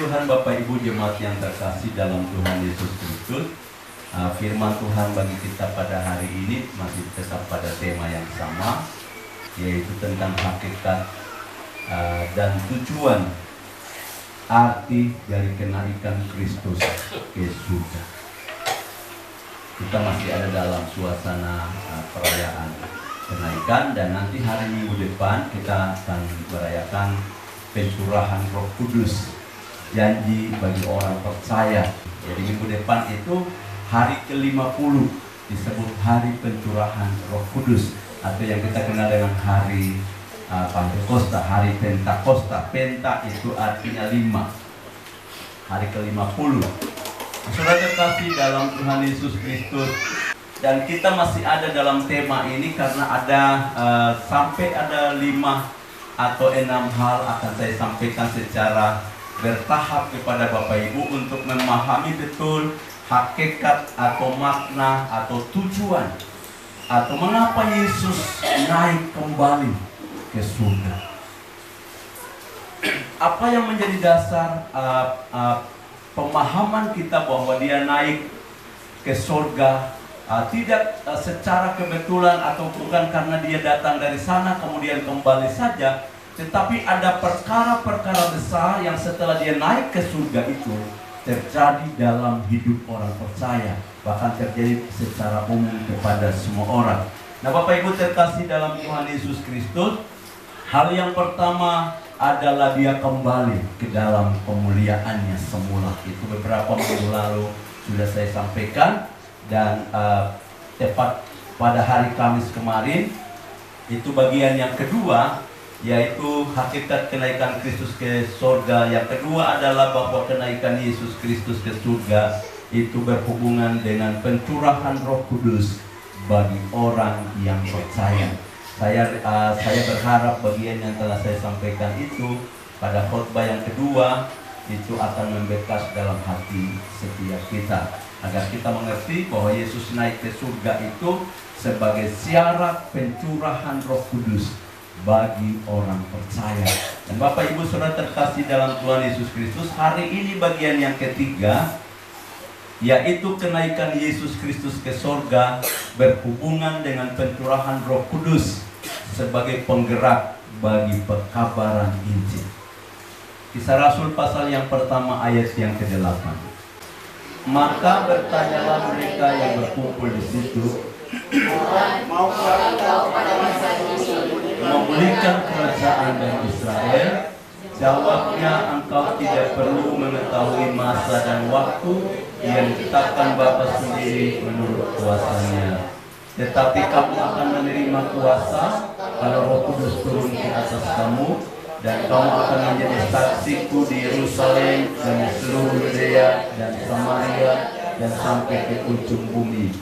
Tuhan, Bapak Ibu jemaat yang terkasih dalam Tuhan Yesus Kristus, firman Tuhan bagi kita pada hari ini masih tetap pada tema yang sama, yaitu tentang hakikat dan tujuan arti dari kenaikan Kristus ke surga. Kita masih ada dalam suasana perayaan kenaikan, dan nanti hari Minggu depan kita akan merayakan pencurahan Roh Kudus, janji bagi orang percaya. Jadi minggu depan itu hari ke-50 disebut hari pencurahan Roh Kudus, atau yang kita kenal dengan hari Pentakosta, hari Pentakosta. Penta itu artinya 5. Hari ke-50. Saudara terkasih dalam Tuhan Yesus Kristus, dan kita masih ada dalam tema ini karena ada sampai ada 5 atau 6 hal akan saya sampaikan secara bertahap kepada Bapak Ibu untuk memahami betul hakikat atau makna atau tujuan atau mengapa Yesus naik kembali ke surga. Apa yang menjadi dasar pemahaman kita bahwa dia naik ke surga tidak secara kebetulan atau bukan karena dia datang dari sana kemudian kembali saja, tetapi ada perkara-perkara besar yang setelah dia naik ke surga itu terjadi dalam hidup orang percaya, bahkan terjadi secara umum kepada semua orang. Nah, Bapak Ibu terkasih dalam Tuhan Yesus Kristus, hal yang pertama adalah dia kembali ke dalam kemuliaannya semula. Itu beberapa minggu lalu sudah saya sampaikan. Dan tepat pada hari Kamis kemarin, itu bagian yang kedua, yaitu hakikat kenaikan Kristus ke surga. Yang kedua adalah bahwa kenaikan Yesus Kristus ke surga itu berhubungan dengan pencurahan Roh Kudus bagi orang yang percaya. Saya berharap bagian yang telah saya sampaikan itu pada khotbah yang kedua itu akan membekas dalam hati setiap kita, agar kita mengerti bahwa Yesus naik ke surga itu sebagai syarat pencurahan Roh Kudus bagi orang percaya. Dan Bapak Ibu Saudara terkasih dalam Tuhan Yesus Kristus, hari ini bagian yang ketiga, yaitu kenaikan Yesus Kristus ke surga berhubungan dengan pencurahan Roh Kudus sebagai penggerak bagi pekabaran Injil. Kisah Rasul pasal yang pertama ayat yang ke-8. Maka bertanyalah mereka yang berkumpul di situ, maukah engkau pada masa ini memulihkan kerajaan dan Israel? Jawabnya, engkau tidak perlu mengetahui masa dan waktu yang ditetapkan Bapa sendiri menurut kuasanya. Tetapi kamu akan menerima kuasa kalau Roh Kudus turun ke atas kamu, dan kamu akan menjadi saksiku di Yerusalem dan di seluruh Yudea dan Samaria dan sampai ke ujung bumi.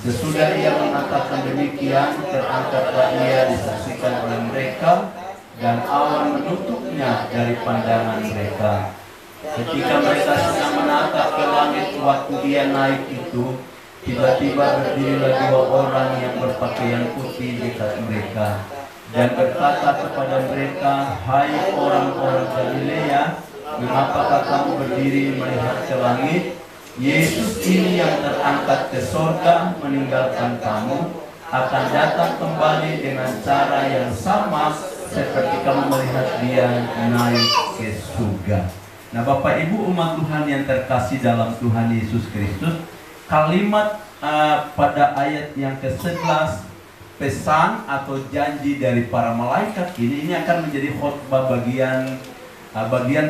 Sesudah ia mengatakan demikian, terangkatlah ia disaksikan oleh mereka, dan awan menutupnya dari pandangan mereka. Ketika mereka sedang menatap ke langit waktu dia naik itu, tiba-tiba berdirilah 2 orang yang berpakaian putih dekat mereka dan berkata kepada mereka, hai orang-orang Galilea, mengapakah kamu berdiri melihat ke langit? Yesus ini yang terangkat ke surga meninggalkan kamu akan datang kembali dengan cara yang sama seperti kamu melihat dia naik ke surga. Nah, Bapak Ibu umat Tuhan yang terkasih dalam Tuhan Yesus Kristus, kalimat pada ayat yang ke-11, pesan atau janji dari para malaikat ini akan menjadi khotbah bagian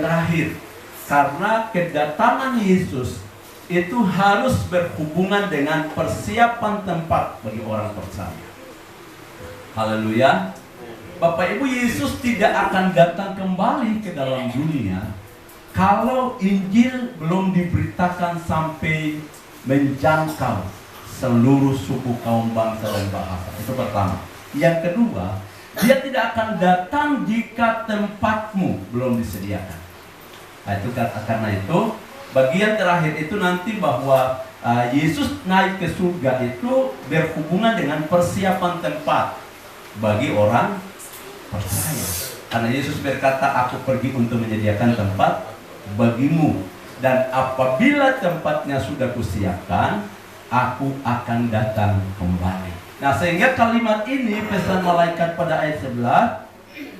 terakhir, karena kedatangan Yesus itu harus berhubungan dengan persiapan tempat bagi orang percaya. Haleluya. Bapak Ibu, Yesus tidak akan datang kembali ke dalam dunia kalau Injil belum diberitakan sampai menjangkau seluruh suku, kaum, bangsa, dan bahasa. Itu pertama. Yang kedua, dia tidak akan datang jika tempatmu belum disediakan. Nah, itu karena itu bagian terakhir itu nanti bahwa Yesus naik ke surga itu berhubungan dengan persiapan tempat bagi orang percaya. Karena Yesus berkata, aku pergi untuk menyediakan tempat bagimu, dan apabila tempatnya sudah kusiapkan, aku akan datang kembali. Nah, sehingga kalimat ini, pesan malaikat pada ayat 11,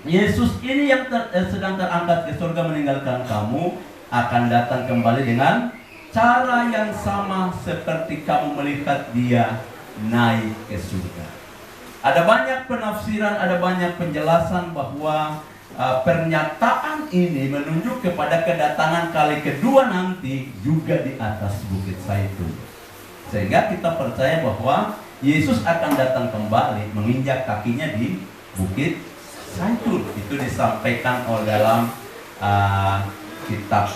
Yesus ini yang sedang terangkat ke surga meninggalkan kamu, akan datang kembali dengan cara yang sama seperti kamu melihat dia naik ke surga. Ada banyak penafsiran, ada banyak penjelasan bahwa pernyataan ini menunjuk kepada kedatangan kali kedua nanti juga di atas Bukit Zaitun. Sehingga kita percaya bahwa Yesus akan datang kembali menginjak kakinya di Bukit Zaitun. Itu disampaikan dalam kitab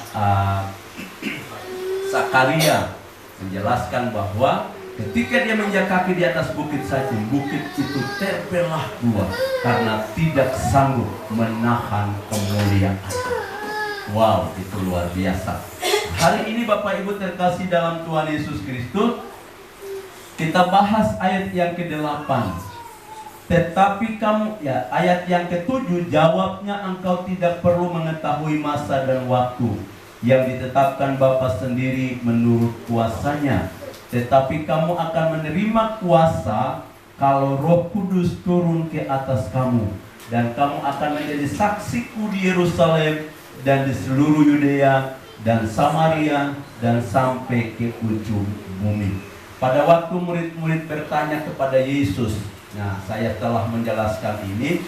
Zakaria, menjelaskan bahwa ketika dia menginjak kaki di atas Bukit Zaitun, bukit itu terbelah dua karena tidak sanggup menahan kemuliaan. Wow, itu luar biasa. Hari ini Bapak Ibu terkasih dalam Tuhan Yesus Kristus, kita bahas ayat yang ke-8. Tetapi kamu, ayat yang ke-7, jawabnya, engkau tidak perlu mengetahui masa dan waktu yang ditetapkan Bapa sendiri menurut kuasanya. Tetapi kamu akan menerima kuasa kalau Roh Kudus turun ke atas kamu, dan kamu akan menjadi saksiku di Yerusalem dan di seluruh Yudea dan Samaria dan sampai ke ujung bumi. Pada waktu murid-murid bertanya kepada Yesus, nah saya telah menjelaskan ini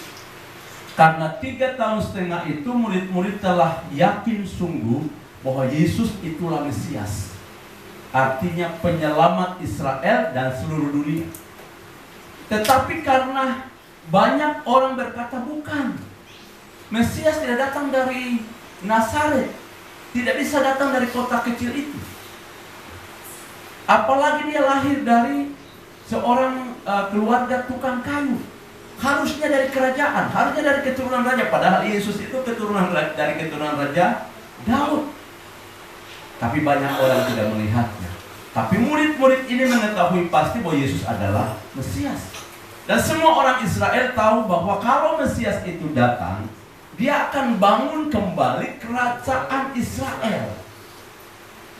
karena 3,5 tahun itu murid-murid telah yakin sungguh bahwa Yesus itulah Mesias, artinya penyelamat Israel dan seluruh dunia. Tetapi karena banyak orang berkata bukan, Mesias tidak datang dari Nazaret, tidak bisa datang dari kota kecil itu. Apalagi dia lahir dari seorang keluarga tukang kayu. Harusnya dari kerajaan, harusnya dari keturunan raja. Padahal Yesus itu dari keturunan Raja Daud. Tapi banyak orang tidak melihatnya. Tapi murid-murid ini mengetahui pasti bahwa Yesus adalah Mesias. Dan semua orang Israel tahu bahwa kalau Mesias itu datang, dia akan bangun kembali kerajaan Israel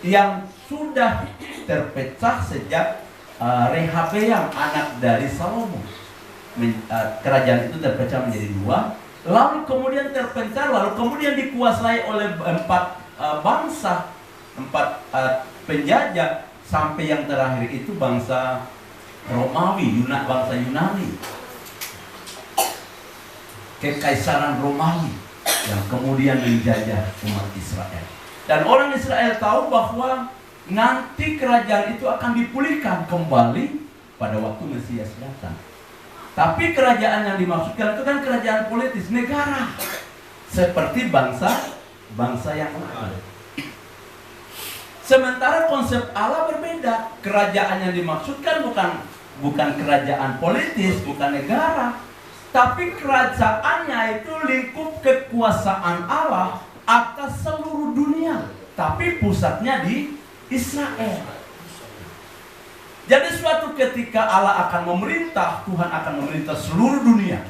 yang sudah terpecah sejak Rehabeam, anak dari Salomo. Kerajaan itu terpecah menjadi 2, lalu kemudian terpencar, lalu kemudian dikuasai oleh 4 bangsa, 4 penjajah, sampai yang terakhir itu bangsa Romawi, bangsa Yunani, kekaisaran Romawi yang kemudian menjajah umat Israel. Dan orang Israel tahu bahwa nanti kerajaan itu akan dipulihkan kembali pada waktu Mesias datang. Tapi kerajaan yang dimaksudkan itu kan kerajaan politis, negara, seperti bangsa yang lain. Sementara konsep Allah berbeda. Kerajaan yang dimaksudkan bukan kerajaan politis, bukan negara, tapi kerajaannya itu lingkup kekuasaan Allah atas seluruh dunia, tapi pusatnya di Israel. Jadi suatu ketika Allah akan memerintah, Tuhan akan memerintah seluruh dunia.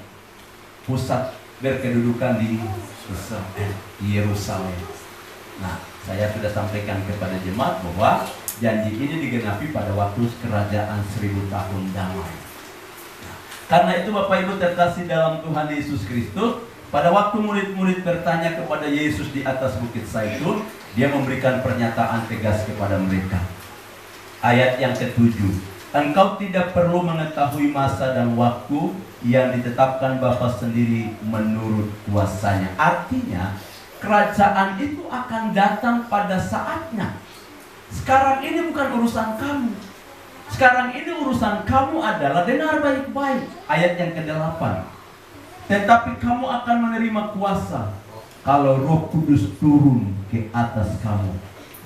Pusat berkedudukan di Israel, Yerusalem. Nah, saya sudah sampaikan kepada jemaat bahwa janji ini digenapi pada waktu kerajaan 1000 tahun damai. Nah, karena itu Bapak Ibu terkasih dalam Tuhan Yesus Kristus, pada waktu murid-murid bertanya kepada Yesus di atas Bukit Zaitun, dia memberikan pernyataan tegas kepada mereka. Ayat yang ke-7, engkau tidak perlu mengetahui masa dan waktu yang ditetapkan Bapa sendiri menurut kuasanya. Artinya, kerajaan itu akan datang pada saatnya. Sekarang ini bukan urusan kamu. Sekarang ini urusan kamu adalah, dengar baik-baik ayat yang ke-8. Tetapi kamu akan menerima kuasa kalau Roh Kudus turun ke atas kamu,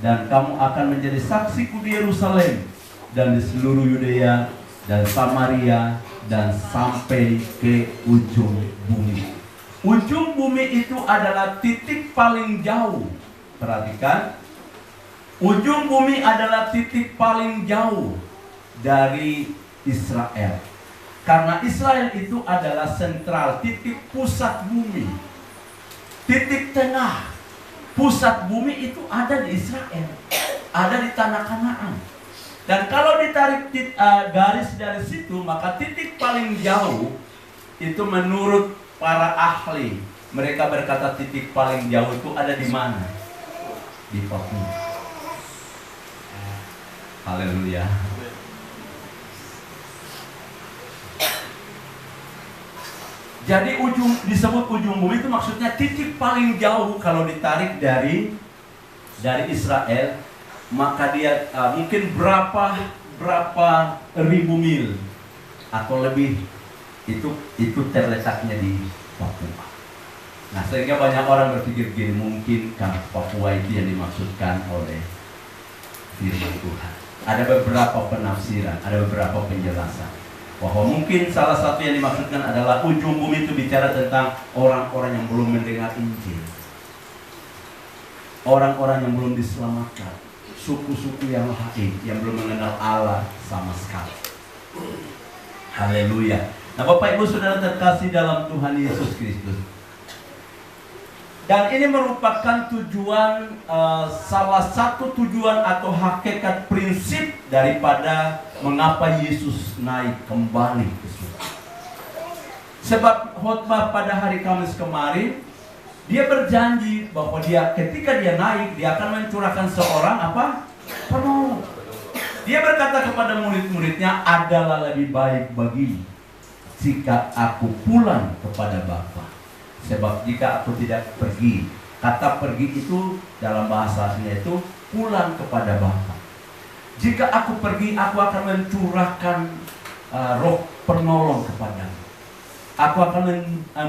dan kamu akan menjadi saksiku di Yerusalem dan di seluruh Yudea dan Samaria dan sampai ke ujung bumi. Ujung bumi itu adalah titik paling jauh. Perhatikan, ujung bumi adalah titik paling jauh dari Israel. Karena Israel itu adalah sentral, titik pusat bumi, titik tengah. Pusat bumi itu ada di Israel, ada di tanah Kanaan. Dan kalau ditarik garis dari situ, maka titik paling jauh itu menurut para ahli, mereka berkata titik paling jauh itu ada di mana? Di Papua. Haleluya. Jadi disebut ujung bumi itu maksudnya titik paling jauh kalau ditarik dari Israel, maka dia mungkin berapa ribu mil atau lebih itu terletaknya di Papua. Nah, sehingga banyak orang berpikir gini, mungkin Papua itu yang dimaksudkan oleh firman Tuhan. Ada beberapa penafsiran, ada beberapa penjelasan bahwa mungkin salah satu yang dimaksudkan adalah ujung bumi itu bicara tentang orang-orang yang belum mendengar Injil, orang-orang yang belum diselamatkan, suku-suku yang lain yang belum mengenal Allah sama sekali. Haleluya. Nah, Bapak Ibu Saudara terkasih dalam Tuhan Yesus Kristus, dan ini merupakan tujuan, salah satu tujuan atau hakikat prinsip daripada mengapa Yesus naik kembali ke surga. Sebab khotbah pada hari Kamis kemarin, dia berjanji bahwa ketika dia naik, dia akan mencurahkan seorang penolong. Dia berkata kepada murid-muridnya, adalah lebih baik bagi jika aku pulang kepada Bapa. Sebab jika aku tidak pergi, kata pergi itu dalam bahasa aslinya itu pulang kepada Bapa. Jika aku pergi, aku akan mencurahkan roh penolong kepadamu. Aku akan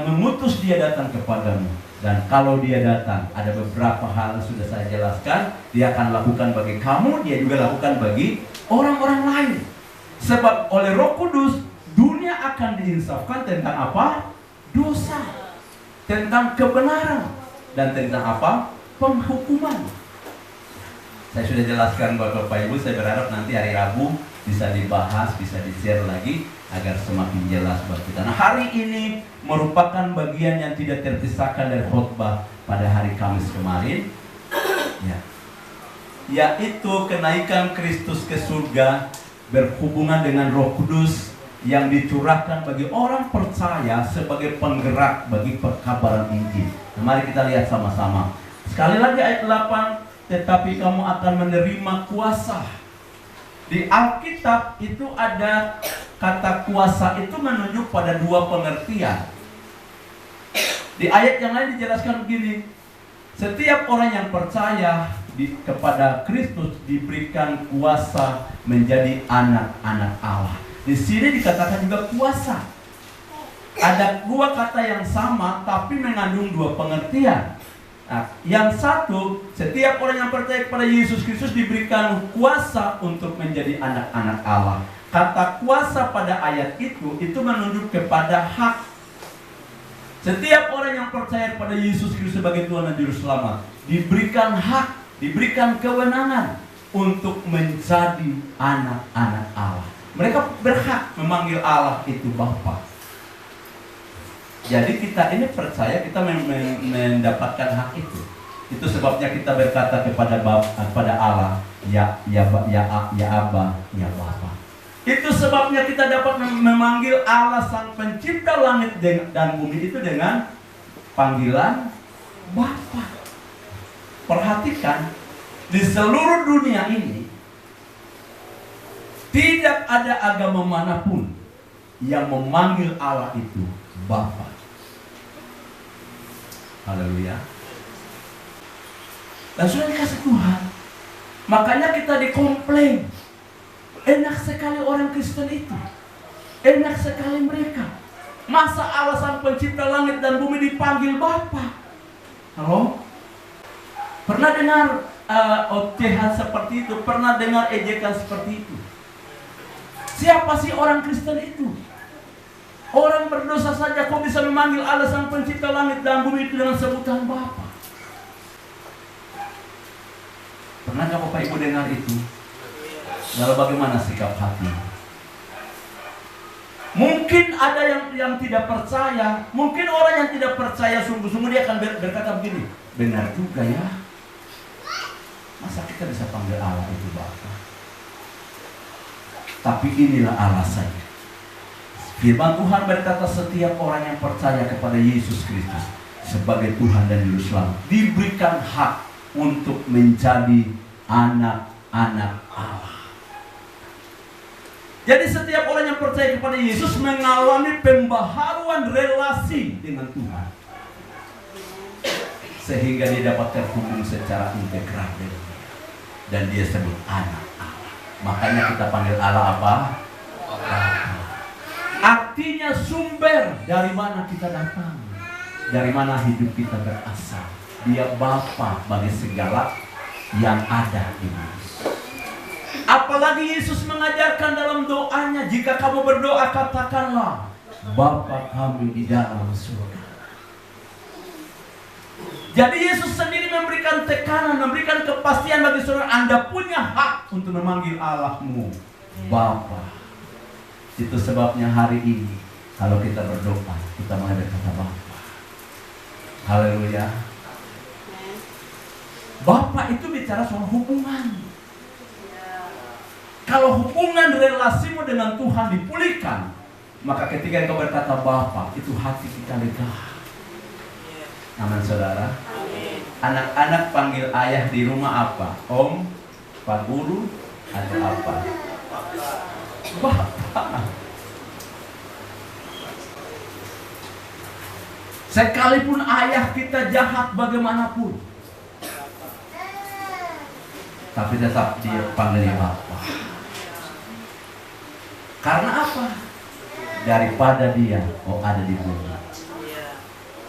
mengutus dia datang kepadamu. Dan kalau dia datang, ada beberapa hal yang sudah saya jelaskan. Dia akan lakukan bagi kamu, dia juga lakukan bagi orang-orang lain. Sebab oleh Roh Kudus, dunia akan diinsafkan tentang apa? Dosa, tentang kebenaran, dan tentang apa? Penghukuman. Saya sudah jelaskan buat Bapak Ibu. Saya berharap nanti hari Rabu bisa dibahas, bisa di-share lagi agar semakin jelas buat kita. Nah, hari ini merupakan bagian yang tidak terpisahkan dari khotbah pada hari Kamis kemarin, yaitu kenaikan Kristus ke surga berhubungan dengan Roh Kudus yang dicurahkan bagi orang percaya sebagai penggerak bagi perkabaran Injil. Nah, mari kita lihat sama-sama. Sekali lagi ayat 8, tetapi kamu akan menerima kuasa. Di Alkitab itu ada kata kuasa itu menunjuk pada dua pengertian. Di ayat yang lain dijelaskan begini, setiap orang yang percaya kepada Kristus diberikan kuasa menjadi anak-anak Allah. Di sini dikatakan juga kuasa. Ada dua kata yang sama tapi mengandung dua pengertian. Nah, yang satu, setiap orang yang percaya kepada Yesus Kristus diberikan kuasa untuk menjadi anak-anak Allah. Kata kuasa pada ayat itu menunjuk kepada hak. Setiap orang yang percaya kepada Yesus Kristus sebagai Tuhan dan Juru Selamat diberikan hak, diberikan kewenangan untuk menjadi anak-anak Allah. Mereka berhak memanggil Allah itu Bapa. Jadi kita ini percaya, kita mendapatkan hak itu. Itu sebabnya kita berkata kepada Allah, ya Aba, ya Bapa. Itu sebabnya kita dapat memanggil Allah Sang Pencipta langit dan bumi itu dengan panggilan Bapa. Perhatikan, di seluruh dunia ini tidak ada agama manapun yang memanggil Allah itu Bapa. Haleluya. Dan sudah dikasih Tuhan. Makanya kita dikomplain. Enak sekali orang Kristen itu. Enak sekali mereka. Masa Allah Sang Pencipta langit dan bumi dipanggil Bapa? Halo? Pernah dengar ocehan seperti itu? Pernah dengar ejekan seperti itu? Siapa sih orang Kristen itu? Orang berdosa saja kok bisa memanggil Allah Sang Pencipta langit dan bumi itu dengan sebutan Bapa? Pernahkah Bapak Ibu dengar itu? Lalu bagaimana sikap hati? Mungkin ada yang tidak percaya. Mungkin orang yang tidak percaya sungguh-sungguh dia akan berkata begini, benar juga ya. kita bisa panggil Allah itu Bapa. Tapi inilah alasannya. Firman Tuhan berkata setiap orang yang percaya kepada Yesus Kristus sebagai Tuhan dan Juru Selamat diberikan hak untuk menjadi anak-anak Allah. Jadi setiap orang yang percaya kepada Yesus mengalami pembaharuan relasi dengan Tuhan, sehingga dia dapat terhubung secara integral dengan Dia. Dan dia sebut anak Allah. Makanya kita panggil Allah apa? Artinya sumber dari mana kita datang, dari mana hidup kita berasal. Dia Bapa bagi segala yang ada di bumi. Apalagi Yesus mengajarkan dalam doanya, jika kamu berdoa katakanlah, Bapa kami di dalam surga. Jadi Yesus sendiri memberikan tekanan, memberikan kepastian bagi saudara, Anda punya hak untuk memanggil Allahmu Bapa. Itu sebabnya hari ini kalau kita berdoa, kita menghadap kata Bapa. Haleluya. Bapa itu bicara soal hubungan. Kalau hubungan relasimu dengan Tuhan dipulihkan, maka ketika engkau berkata Bapa, itu hati kita lega. Amin saudara. Anak-anak panggil ayah di rumah apa? Om, Pak Guru, atau apa? Bapa. Sekalipun ayah kita jahat bagaimanapun, tapi tetap dia panggil Bapa. Karena apa? Daripada dia, ada di bumi.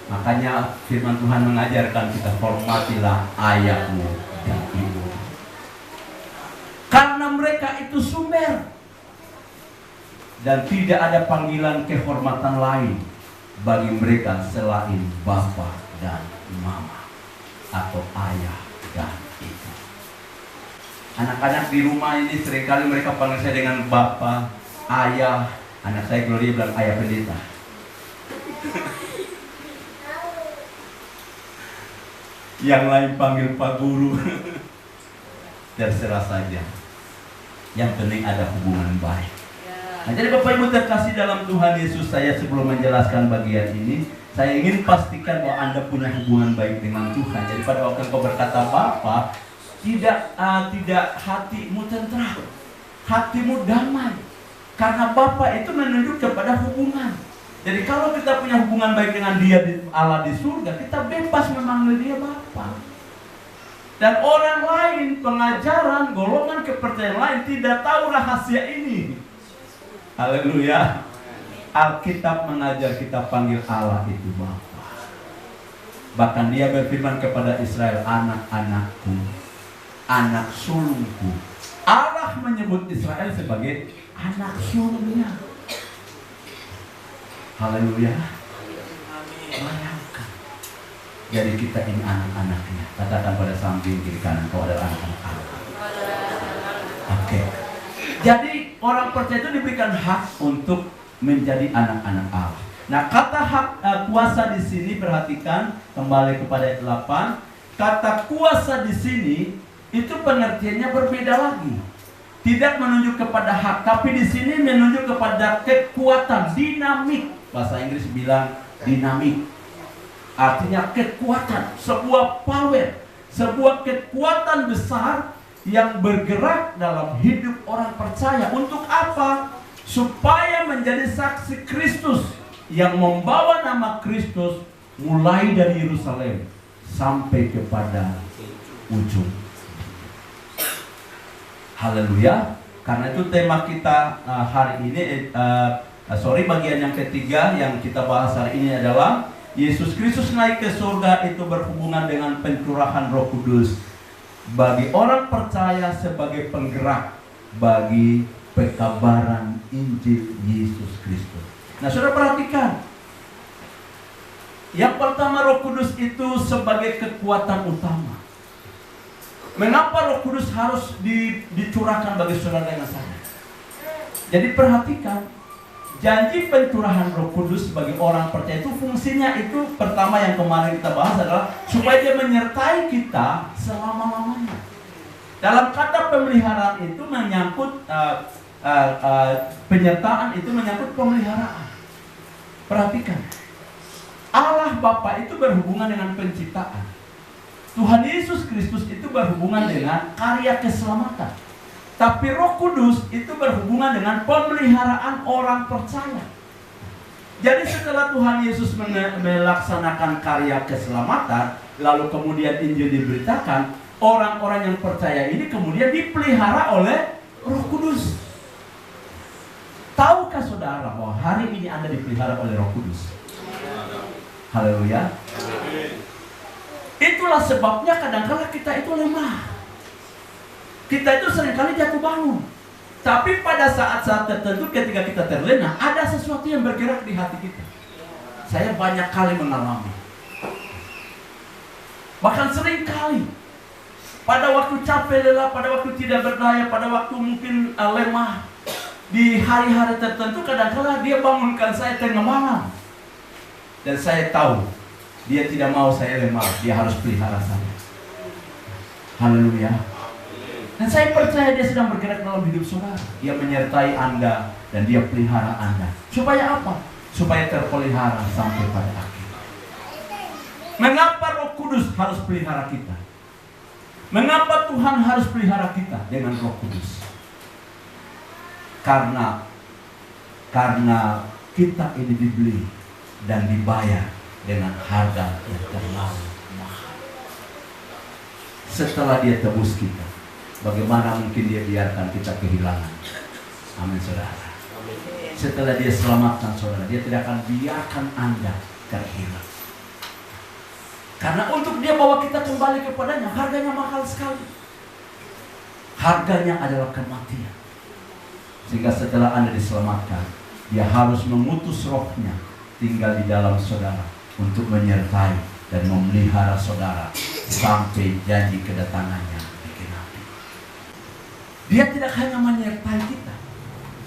Makanya firman Tuhan mengajarkan kita, hormatilah ayahmu dan ibu. Karena mereka itu sumber. Dan tidak ada panggilan kehormatan lain bagi mereka selain Bapa dan Mama, atau ayah dan ibu. Anak-anak di rumah ini seringkali mereka panggil saya dengan Bapa, Ayah. Anak saya Gloria bilang Ayah Pendeta. Yang lain panggil Pak Guru. Terserah saja. Yang penting ada hubungan baik. Nah, jadi Bapak Ibu terkasih dalam Tuhan Yesus, saya sebelum menjelaskan bagian ini, saya ingin pastikan bahwa Anda punya hubungan baik dengan Tuhan. Jadi pada waktu engkau berkata Bapa, tidak hatimu tentram, hatimu damai. Karena Bapa itu menunjuk kepada hubungan. Jadi kalau kita punya hubungan baik dengan Dia, Allah di surga, kita bebas memanggil Dia Bapa. Dan orang lain, pengajaran, golongan kepercayaan lain tidak tahu rahasia ini. Haleluya. Alkitab mengajar kita panggil Allah itu Bapa. Bahkan Dia berfirman kepada Israel, anak-anakku, anak sulungku. Allah menyebut Israel sebagai anak sulungnya. Haleluya. Bayangkan. Jadi kita ini anak-anaknya. Katakan pada samping kiri kanan, kau adalah anak-anak Allah. Oke. Jadi orang percaya itu diberikan hak untuk menjadi anak-anak Allah. Nah, kata hak kuasa di sini, perhatikan kembali kepada ayat 8. Kata kuasa di sini itu pengertiannya berbeda lagi. Tidak menunjuk kepada hak, tapi di sini menunjuk kepada kekuatan, dinamik. Bahasa Inggris bilang dinamik. Artinya kekuatan, sebuah power, sebuah kekuatan besar yang bergerak dalam hidup orang percaya. Untuk apa? Supaya menjadi saksi Kristus yang membawa nama Kristus mulai dari Yerusalem sampai kepada ujung. Haleluya. Karena itu tema kita hari ini, bagian yang ketiga yang kita bahas hari ini adalah Yesus Kristus naik ke surga itu berhubungan dengan pencurahan Roh Kudus bagi orang percaya sebagai penggerak bagi pekabaran Injil Yesus Kristus. Nah, saudara perhatikan. Yang pertama, Roh Kudus itu sebagai kekuatan utama. Mengapa Roh Kudus harus dicurahkan bagi saudara dan saya? Jadi perhatikan, janji pencurahan Roh Kudus bagi orang percaya itu fungsinya itu pertama yang kemarin kita bahas adalah supaya Dia menyertai kita selama-lamanya. Dalam kata pemeliharaan itu menyangkut penyertaan, itu menyangkut pemeliharaan. Perhatikan, Allah Bapa itu berhubungan dengan penciptaan. Tuhan Yesus Kristus itu berhubungan dengan karya keselamatan. Tapi Roh Kudus itu berhubungan dengan pemeliharaan orang percaya. Jadi setelah Tuhan Yesus melaksanakan karya keselamatan, lalu kemudian Injil diberitakan, orang-orang yang percaya ini kemudian dipelihara oleh Roh Kudus. Tahukah saudara bahwa hari ini Anda dipelihara oleh Roh Kudus? Haleluya. Itulah sebabnya kadang-kadang kita itu lemah. Kita itu seringkali jatuh bangun. Tapi pada saat-saat tertentu ketika kita terlena, ada sesuatu yang bergerak di hati kita. Saya banyak kali mengalami. Bahkan sering kali. Pada waktu capek lelah, pada waktu tidak berdaya, pada waktu mungkin lemah. Di hari-hari tertentu kadang-kadang dia bangunkan saya tengah malam. Dan saya tahu, dia tidak mau saya lemah, dia harus pelihara saya. Haleluya. Dan saya percaya dia sedang bergerak dalam hidup saudara. Dia menyertai Anda dan dia pelihara Anda. Supaya apa? Supaya terpelihara sampai pada akhir. Mengapa Roh Kudus harus pelihara kita? Mengapa Tuhan harus pelihara kita dengan Roh Kudus? Karena kita ini dibeli dan dibayar dengan harga yang terlalu mahal. Setelah dia tebus kita, bagaimana mungkin dia biarkan kita kehilangan? Amin saudara. Setelah dia selamatkan saudara, dia tidak akan biarkan Anda terhilang. Karena untuk dia bawa kita kembali kepadanya, harganya mahal sekali. Harganya adalah kematian. Sehingga setelah Anda diselamatkan, dia harus mengutus rohnya tinggal di dalam saudara untuk menyertai dan memelihara saudara sampai janji kedatangannya digenapi. Dia tidak hanya menyertai kita,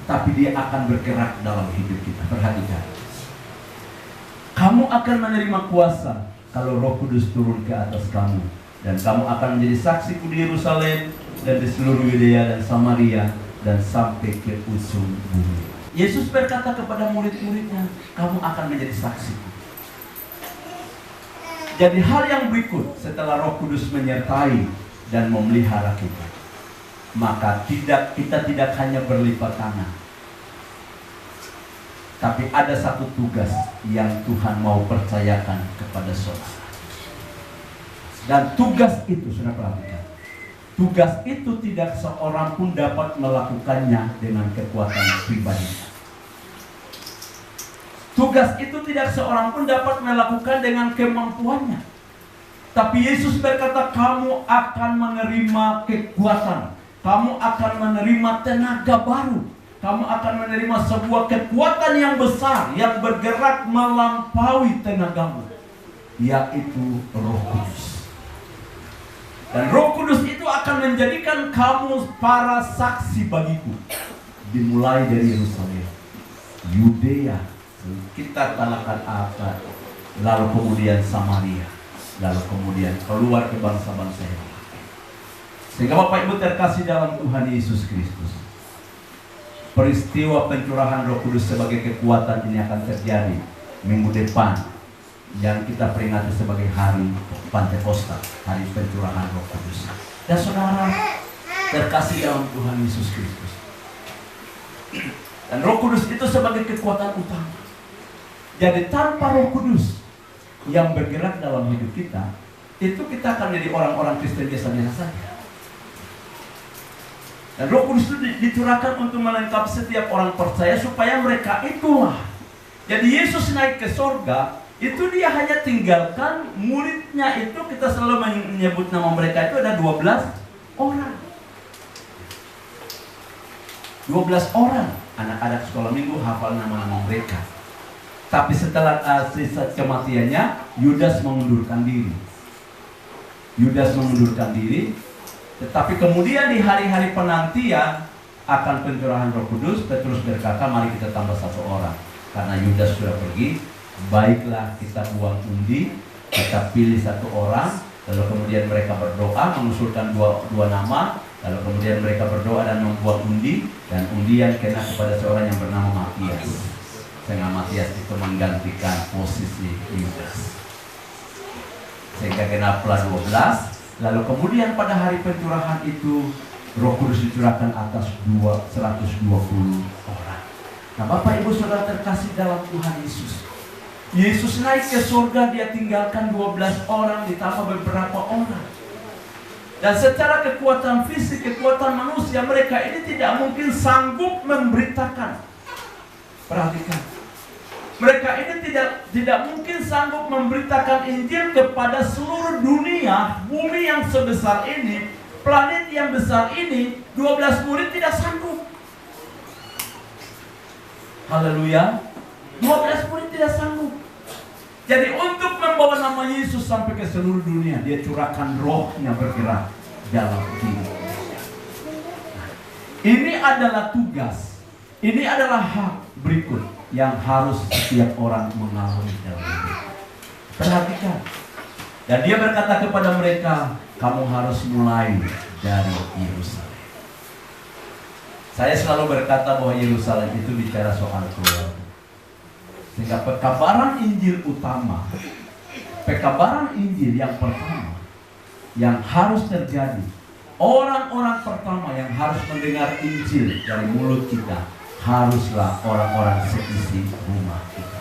tapi dia akan bergerak dalam hidup kita. Perhatikan, kamu akan menerima kuasa kalau Roh Kudus turun ke atas kamu, dan kamu akan menjadi saksiku di Yerusalem dan di seluruh Yudea dan Samaria dan sampai ke ujung bumi. Yesus berkata kepada murid-muridnya, kamu akan menjadi saksiku. Jadi hal yang berikut setelah Roh Kudus menyertai dan memelihara kita, maka kita tidak hanya berlipat tangan, tapi ada satu tugas yang Tuhan mau percayakan kepada saudara. Dan tugas itu, saudara perhatikan, tugas itu tidak seorang pun dapat melakukannya dengan kekuatan pribadinya. Tugas itu tidak seorang pun dapat melakukan dengan kemampuannya. Tapi Yesus berkata, kamu akan menerima kekuatan, kamu akan menerima tenaga baru, kamu akan menerima sebuah kekuatan yang besar yang bergerak melampaui tenagamu, yaitu Roh Kudus. Dan Roh Kudus itu akan menjadikan kamu para saksi bagiku, dimulai dari Yerusalem, Yudea, kita katakan apa, lalu kemudian Samaria, lalu kemudian keluar ke bangsa-bangsa yang lain. Sehingga Bapak Ibu terkasih dalam Tuhan Yesus Kristus, peristiwa pencurahan Roh Kudus sebagai kekuatan ini akan terjadi minggu depan yang kita peringati sebagai hari Pentakosta, hari pencurahan Roh Kudus. Dan saudara terkasih dalam Tuhan Yesus Kristus, dan Roh Kudus itu sebagai kekuatan utama. Jadi tanpa Roh Kudus yang bergerak dalam hidup kita, itu kita akan menjadi orang-orang Kristen biasa-biasa saja. Dan Roh Kudus itu dicurahkan untuk melengkapi setiap orang percaya supaya mereka itulah. Jadi Yesus naik ke sorga, itu dia hanya tinggalkan muridnya itu, kita selalu menyebut nama mereka itu ada 12 orang. 12 orang anak-anak sekolah minggu hafal nama-nama mereka. Tapi setelah sisa kematiannya, Yudas mengundurkan diri. Tetapi kemudian di hari-hari penantian akan pencurahan Roh Kudus, Petrus berkata, mari kita tambah 1 orang. Karena Yudas sudah pergi, baiklah kita buang undi, kita pilih 1 orang, Lalu kemudian mereka berdoa, mengusulkan dua nama. Lalu kemudian mereka berdoa dan membuat undi. Dan undian kena kepada seorang yang bernama Matias. Sehingga Matias itu menggantikan posisi Yudas. Sehingga genaplah 12. Lalu kemudian pada hari pencurahan itu Roh Kudus dicurahkan atas 120 orang. Nah, Bapak Ibu Saudara terkasih dalam Tuhan Yesus, Yesus naik ke surga, dia tinggalkan 12 orang ditambah beberapa orang. Dan secara kekuatan fisik, kekuatan manusia, mereka ini tidak mungkin sanggup memberitakan. Perhatikan, mereka ini tidak mungkin sanggup memberitakan Injil kepada seluruh dunia, bumi yang sebesar ini, planet yang besar ini. 12 murid tidak sanggup. Haleluya. 12 murid tidak sanggup. Jadi untuk membawa nama Yesus sampai ke seluruh dunia, dia curahkan rohnya bergerak dalam diri. Ini adalah tugas, ini adalah hak berikut yang harus setiap orang mengalami dalam hidup. Perhatikan. Dan dia berkata kepada mereka, kamu harus mulai dari Yerusalem. Saya selalu berkata bahwa Yerusalem itu bicara soal keluarga. Sehingga pekabaran Injil utama, pekabaran Injil yang pertama yang harus terjadi, orang-orang pertama yang harus mendengar Injil dari mulut kita haruslah orang-orang seisi rumah kita.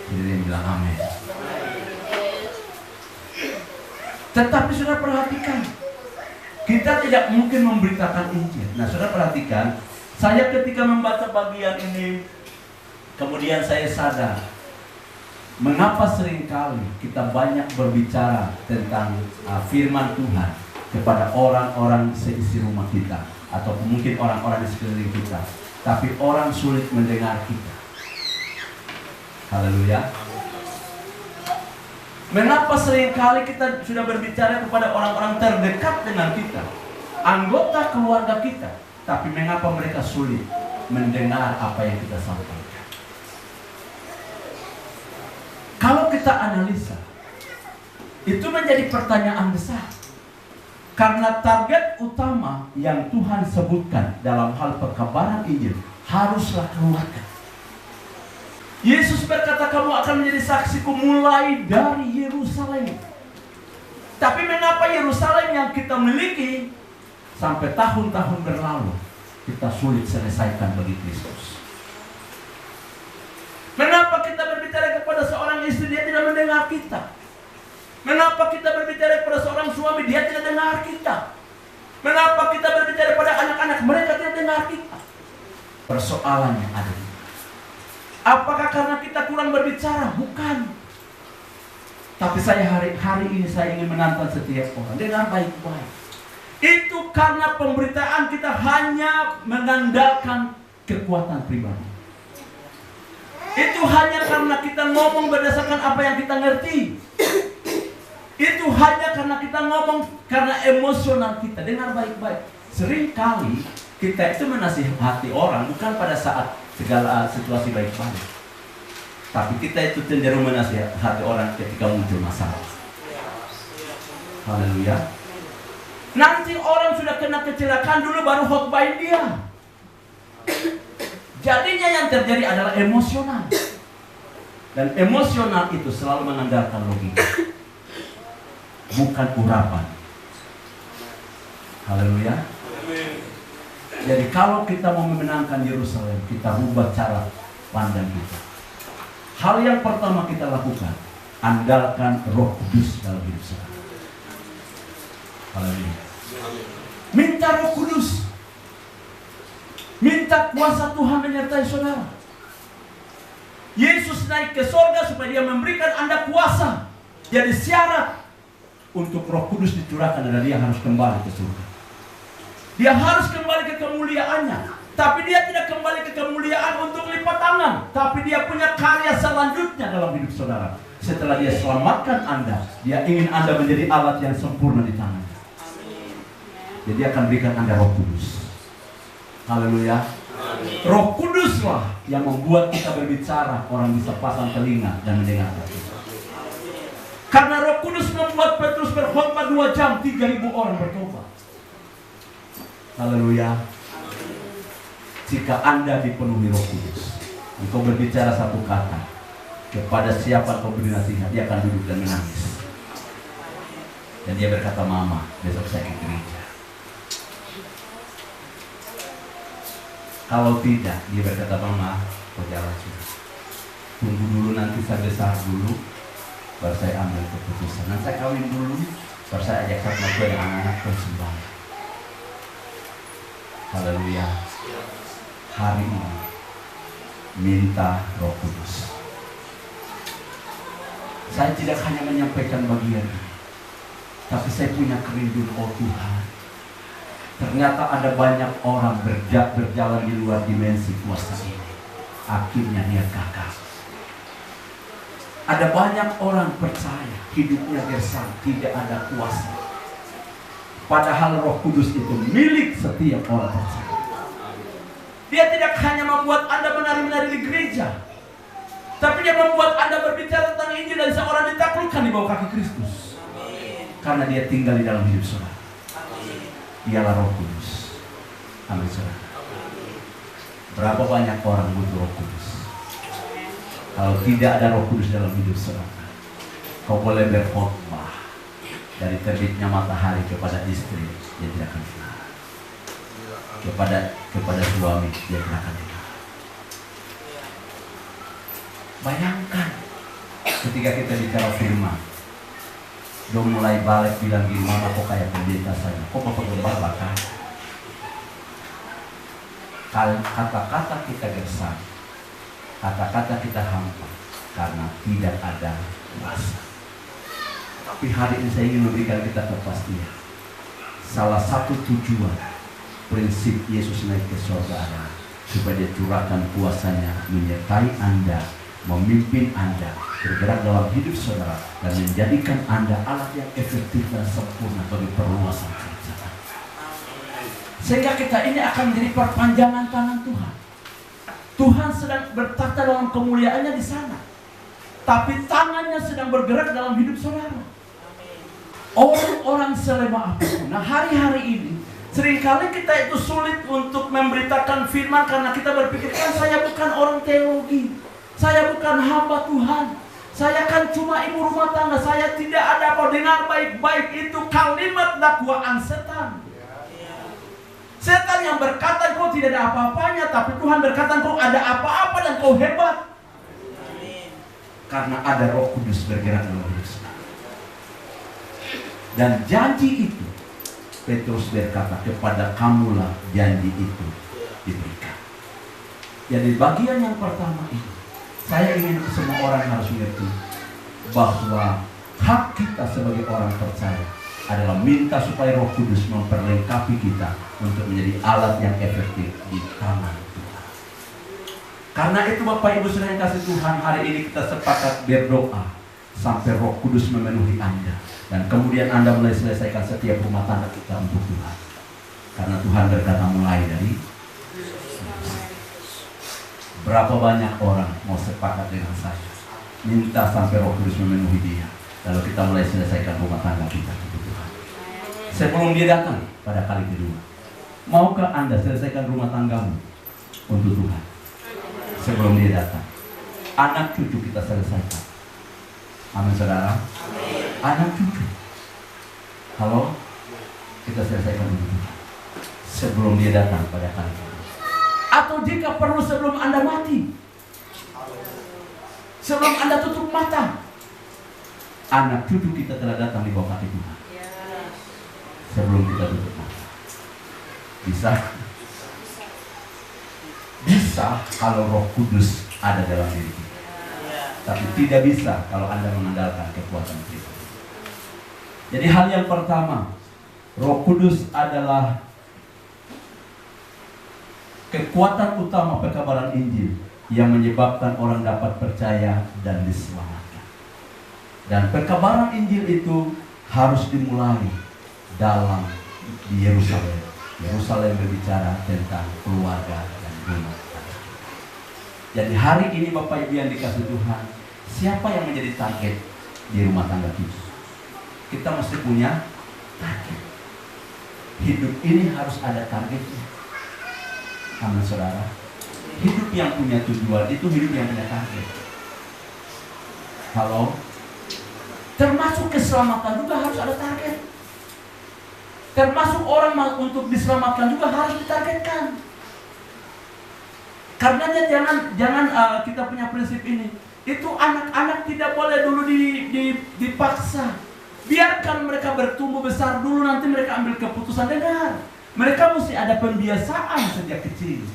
Jadi dia bilang amin. Tetapi saudara perhatikan, kita tidak mungkin memberitakan Injil. Nah saudara perhatikan, saya ketika membaca bagian ini, kemudian saya sadar, mengapa seringkali kita banyak berbicara tentang firman Tuhan kepada orang-orang seisi rumah kita, atau mungkin orang-orang di sekeliling kita, tapi orang sulit mendengar kita. Haleluya. Mengapa seringkali kita sudah berbicara kepada orang-orang terdekat dengan kita, anggota keluarga kita, tapi mengapa mereka sulit mendengar apa yang kita sampaikan? Kalau kita analisa, itu menjadi pertanyaan besar. Karena target utama yang Tuhan sebutkan dalam hal pekabaran Injil haruslah keluarga. Yesus berkata, kamu akan menjadi saksiku mulai dari Yerusalem. Tapi mengapa Yerusalem yang kita miliki sampai tahun-tahun berlalu kita sulit selesaikan bagi Kristus? Mengapa kita berbicara kepada seorang istri, dia tidak mendengar kita? Mengapa kita berbicara kepada seorang suami, dia tidak dengar kita? Mengapa kita berbicara pada anak-anak, mereka tidak dengar kita? Persoalannya ada di mana? Apakah karena kita kurang berbicara? Bukan. Tapi hari ini saya ingin menantang setiap orang, dengar baik-baik. Itu karena pemberitaan kita hanya mengandalkan kekuatan pribadi. Itu hanya karena kita ngomong berdasarkan apa yang kita ngerti. Itu hanya karena kita ngomong karena emosional kita. Dengar baik-baik. Seringkali kita itu menasihati orang bukan pada saat segala situasi baik-baik, tapi kita itu cenderung menasihati orang ketika muncul masalah. Haleluya. Nanti orang sudah kena kecelakaan dulu baru khotbahin dia. Jadinya yang terjadi adalah emosional. Dan emosional itu selalu mengandalkan logika, bukan urapan. Haleluya. Jadi kalau kita mau memenangkan Yerusalem, kita rubah cara pandang kita. Hal yang pertama kita lakukan, andalkan Roh Kudus dalam hidup saudara. Haleluya. Minta Roh Kudus. Minta kuasa Tuhan menyertai saudara. Yesus naik ke surga supaya dia memberikan Anda kuasa. Jadi syarat untuk Roh Kudus dicurahkan adalah dia harus kembali ke surga. Dia harus kembali ke kemuliaannya. Tapi dia tidak kembali ke kemuliaan untuk lipat tangan. Tapi dia punya karya selanjutnya dalam hidup saudara. Setelah dia selamatkan Anda, dia ingin Anda menjadi alat yang sempurna di tangannya. Jadi dia akan berikan Anda Roh Kudus. Haleluya. Roh Kuduslah yang membuat kita berbicara, orang bisa pasang telinga dan mendengar. Karena Roh Kudus cuma 2 jam 3.000 orang bertobat. Haleluya. Jika Anda dipenuhi Roh Kudus, engkau berbicara satu kata kepada siapa kau beri nasihat, dia akan duduk dan menangis. Dan dia berkata, mama, besok saya ke gereja. Kalau tidak, dia berkata, mama, kau jalan sudah. Tunggu dulu, nanti saya besar dulu, baru saya ambil keputusan. Nanti saya kawin dulu, baru saya ajak sama gue dan anak-anak bersembahyang. Haleluya. Hari ini minta Roh Kudus. Saya tidak hanya menyampaikan bagian ini, tapi saya punya kerinduan, oh Tuhan. Ternyata ada banyak orang berjalan di luar dimensi kuasa ini. Akhirnya dia gagal. Ada banyak orang percaya hidupnya gersang, tidak ada kuasa. Padahal Roh Kudus itu milik setiap orang percaya. Dia tidak hanya membuat Anda menari-menari di gereja, tapi dia membuat Anda berbicara tentang Injil dan seorang ditaklukkan di bawah kaki Kristus. Karena dia tinggal di dalam hidup saudara. Dialah Roh Kudus. Amin saudara. Berapa banyak orang butuh Roh Kudus? Kalau tidak ada Roh Kudus dalam hidup saudara, kau boleh berkhotbah dari terbitnya matahari kepada istri, dia tidak akan dengar. Kepada suami, dia tidak akan dengar. Bayangkan ketika kita bicara firman, dia mulai balik bilang gimana, kok kayak pendeta saja, kok bapak gembala kan? Kata-kata kita gersang, kata-kata kita hampa karena tidak ada kuasa. Tapi hari ini saya ingin memberikan kita kepastian. Salah satu tujuan prinsip Yesus naik ke surga adalah supaya dia curahkan kuasanya menyertai Anda, memimpin Anda, bergerak dalam hidup saudara, dan menjadikan Anda alat yang efektif dan sempurna bagi perluasan kerajaan. Sehingga kita ini akan menjadi perpanjangan tangan Tuhan. Tuhan sedang bertata dalam kemuliaannya di sana, tapi tangannya sedang bergerak dalam hidup saudara. Orang-orang selema apapun. Nah, hari-hari ini seringkali kita itu sulit untuk memberitakan firman karena kita berpikir, kan saya bukan orang teologi, saya bukan hamba Tuhan, saya kan cuma ibu rumah tangga, saya tidak ada apa. Dengar baik-baik, itu kalimat dakwaan setan. Setan yang berkata kau tidak ada apa-apanya, tapi Tuhan berkata kau ada apa-apa dan kau hebat. Karena ada Roh Kudus bergerak dalam hidup saudara. Dan janji itu, Petrus berkata, kepada kamulah janji itu diberikan. Jadi bagian yang pertama ini, saya ingin semua orang harus mengerti bahwa hak kita sebagai orang percaya adalah minta supaya Roh Kudus memperlengkapi kita untuk menjadi alat yang efektif di tangan Tuhan. Karena itu Bapak Ibu Saudara yang kasih Tuhan, hari ini kita sepakat berdoa sampai Roh Kudus memenuhi Anda, dan kemudian Anda mulai selesaikan setiap rumah tangga kita untuk Tuhan. Karena Tuhan berkata mulai dari berapa banyak orang mau sepakat dengan saya, minta sampai Roh Kudus memenuhi dia, lalu kita mulai selesaikan rumah tangga kita untuk Tuhan sebelum dia datang pada kali kedua. Maukah Anda selesaikan rumah tanggamu untuk Tuhan sebelum dia datang? Anak cucu kita selesaikan. Amin saudara. Anak cucu, halo, kita selesaikan untuk Tuhan sebelum dia datang pada kali kedua. Atau jika perlu sebelum Anda mati, sebelum Anda tutup mata, anak cucu kita telah datang di bawah kaki Tuhan sebelum kita tutup mata. Bisa? Bisa kalau Roh Kudus ada dalam diri kita. Tapi tidak bisa kalau Anda mengandalkan kekuatan kita. Jadi hal yang pertama, Roh Kudus adalah kekuatan utama pekabaran Injil yang menyebabkan orang dapat percaya dan diselamatkan. Dan pekabaran Injil itu harus dimulai dalam di Yerusalem. Yerusalem berbicara tentang keluarga dan rumah tangga. Jadi hari ini Bapak Ibu yang dikasih Tuhan, siapa yang menjadi target di rumah tangga kita? Kita mesti punya target. Hidup ini harus ada targetnya. Amin saudara. Hidup yang punya tujuan itu hidup yang punya target. Halo. Termasuk keselamatan juga harus ada target. Termasuk orang untuk diselamatkan juga harus ditargetkan. Karenanya jangan kita punya prinsip ini. Itu anak-anak tidak boleh dulu dipaksa. Biarkan mereka bertumbuh besar dulu, nanti mereka ambil keputusan. Dengar, mereka mesti ada pembiasaan sejak kecil.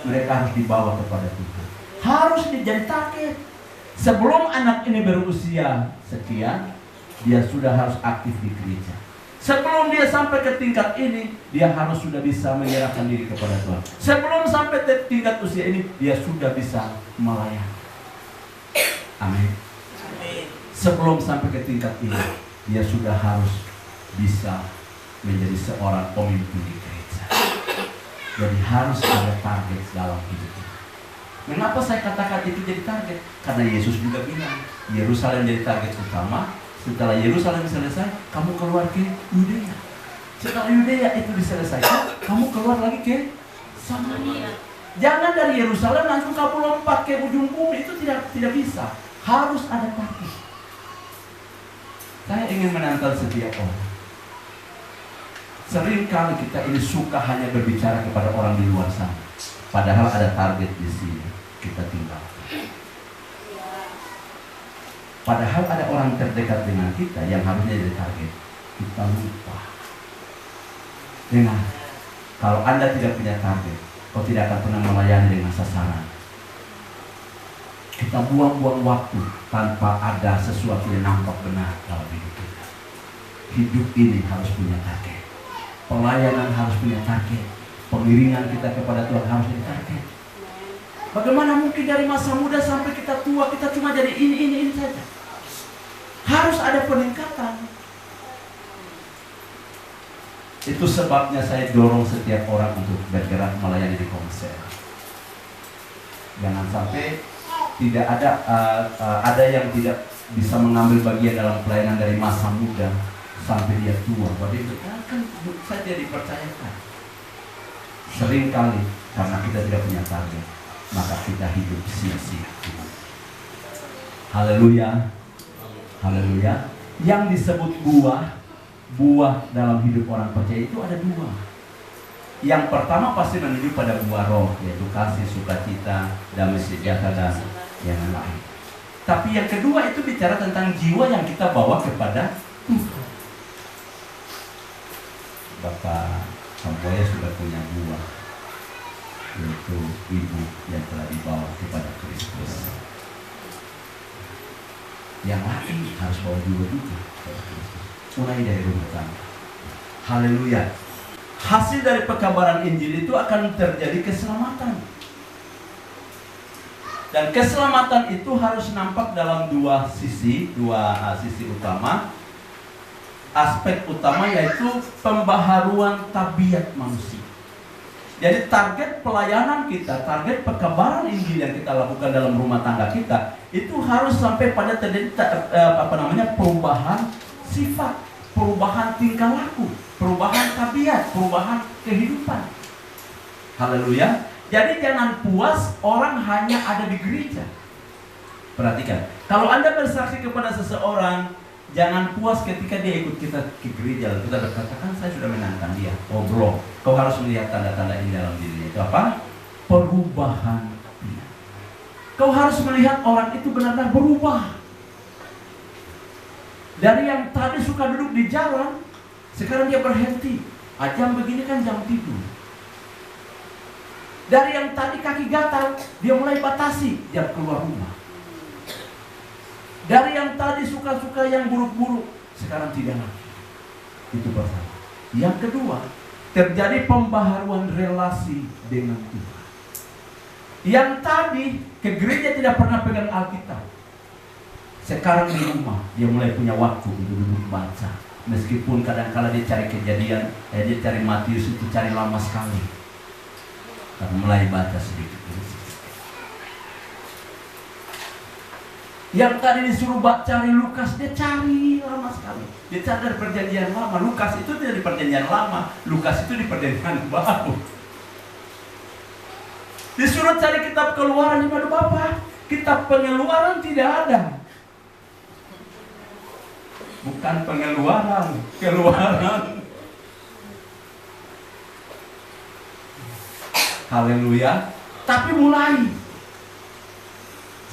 Mereka harus dibawa kepada Tuhan. Harus dijadi target. Sebelum anak ini berusia sekian, dia sudah harus aktif di gereja. Sebelum dia sampai ke tingkat ini, dia harus sudah bisa menyerahkan diri kepada Tuhan. Sebelum sampai ke tingkat usia ini, dia sudah bisa melayani. Amin. Sebelum sampai ke tingkat ini, dia sudah harus bisa menjadi seorang pemimpin di gereja. Jadi harus ada target dalam hidup kita. Mengapa saya katakan itu jadi target? Karena Yesus juga bilang, Yerusalem jadi target utama. Setelah Yerusalem selesai, kamu keluar ke Yudea. Setelah Yudea itu diselesaikan, kamu keluar lagi ke Samaria. Jangan dari Yerusalem langsung kamu lompat ke ujung bumi, itu tidak bisa. Harus ada target. Saya ingin menantang setiap orang. Seringkali kita ini suka hanya berbicara kepada orang di luar sana, padahal ada target di sini kita tinggal. Padahal ada orang terdekat dengan kita yang harusnya jadi target. Kita lupa. Dengar, kalau Anda tidak punya target, kau tidak akan pernah melayani dengan sasaran. Kita buang-buang waktu tanpa ada sesuatu yang nampak benar dalam hidup kita. Hidup ini harus punya target. Pelayanan harus punya target. Pengiringan kita kepada Tuhan harus punya target. Bagaimana mungkin dari masa muda sampai kita tua kita cuma jadi ini saja? Harus ada peningkatan. Itu sebabnya saya dorong setiap orang untuk bergerak melayani di Komsel. Jangan sampai tidak ada yang tidak bisa mengambil bagian dalam pelayanan dari masa muda sampai dia tua. Padahal itu kan saja dipercayakan. Seringkali karena kita tidak punya target, maka kita hidup sia-sia. Haleluya. Haleluya. Yang disebut buah dalam hidup orang percaya itu ada dua. Yang pertama pasti menuju pada buah roh, yaitu kasih, sukacita, damai sejahtera dan yang lain. Tapi yang kedua itu bicara tentang jiwa yang kita bawa kepada Tuhan. Bapak Sampoya sudah punya buah, yaitu ibu yang telah dibawa kepada Kristus. Yang lain harus bawa jiwa juga kepada Kristus. Mulai dari rumah tangga. Haleluya. Hasil dari pekabaran Injil itu akan terjadi keselamatan. Dan keselamatan itu harus nampak dalam dua sisi utama. Aspek utama yaitu pembaharuan tabiat manusia. Jadi target pelayanan kita, target pekabaran Injil yang kita lakukan dalam rumah tangga kita, itu harus sampai pada terjadi perubahan sifat, perubahan tingkah laku, perubahan tabiat, perubahan kehidupan. Haleluya. Jadi jangan puas orang hanya ada di gereja. Perhatikan, kalau Anda bersaksi kepada seseorang, jangan puas ketika dia ikut kita ke gereja. Kita berkata, kan saya sudah menantang dia. Oh bro, kau harus melihat tanda-tanda ini dalam dirinya. Itu apa? Perubahan. Kau harus melihat orang itu benar-benar berubah. Dari yang tadi suka duduk di jalan, sekarang dia berhenti. Jam begini kan jam tidur. Dari yang tadi kaki gatal, dia mulai batasi jam keluar rumah. Dari yang tadi suka-suka yang buruk-buruk, sekarang tidak lagi. Itu pertama. Yang kedua, terjadi pembaharuan relasi dengan Tuhan. Yang tadi ke gereja tidak pernah pegang Alkitab, sekarang di rumah dia mulai punya waktu untuk duduk baca. Meskipun kadang-kala dia cari Kejadian, dia cari Matius itu cari lama sekali. Tapi mulai baca sedikit. Yang tadi disuruh cari Lukas, dia cari lama sekali. sekali. Bicara dari perjanjian lama. Lukas itu tidak di perjanjian lama, Lukas itu di perjanjian baru. Disuruh cari kitab Keluaran. Aduh Bapak, kitab Pengeluaran tidak ada. Bukan pengeluaran, keluaran. Haleluya. Tapi mulai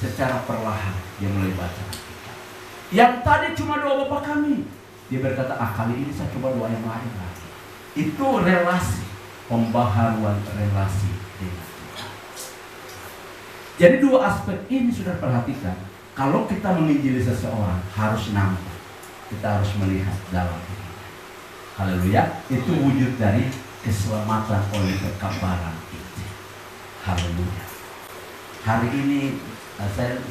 secara perlahan dia mulai baca. Yang tadi cuma doa Bapa kami, dia berkata, kali ini saya coba doa yang lain lagi. Itu relasi, pembaharuan relasi dengan Tuhan. Jadi dua aspek ini sudah perhatikan. Kalau kita menginjili seseorang harus nampak. Kita harus melihat dalam diri. Haleluya. Itu wujud dari keselamatan oleh kekabaran itu. Haleluya. Hari ini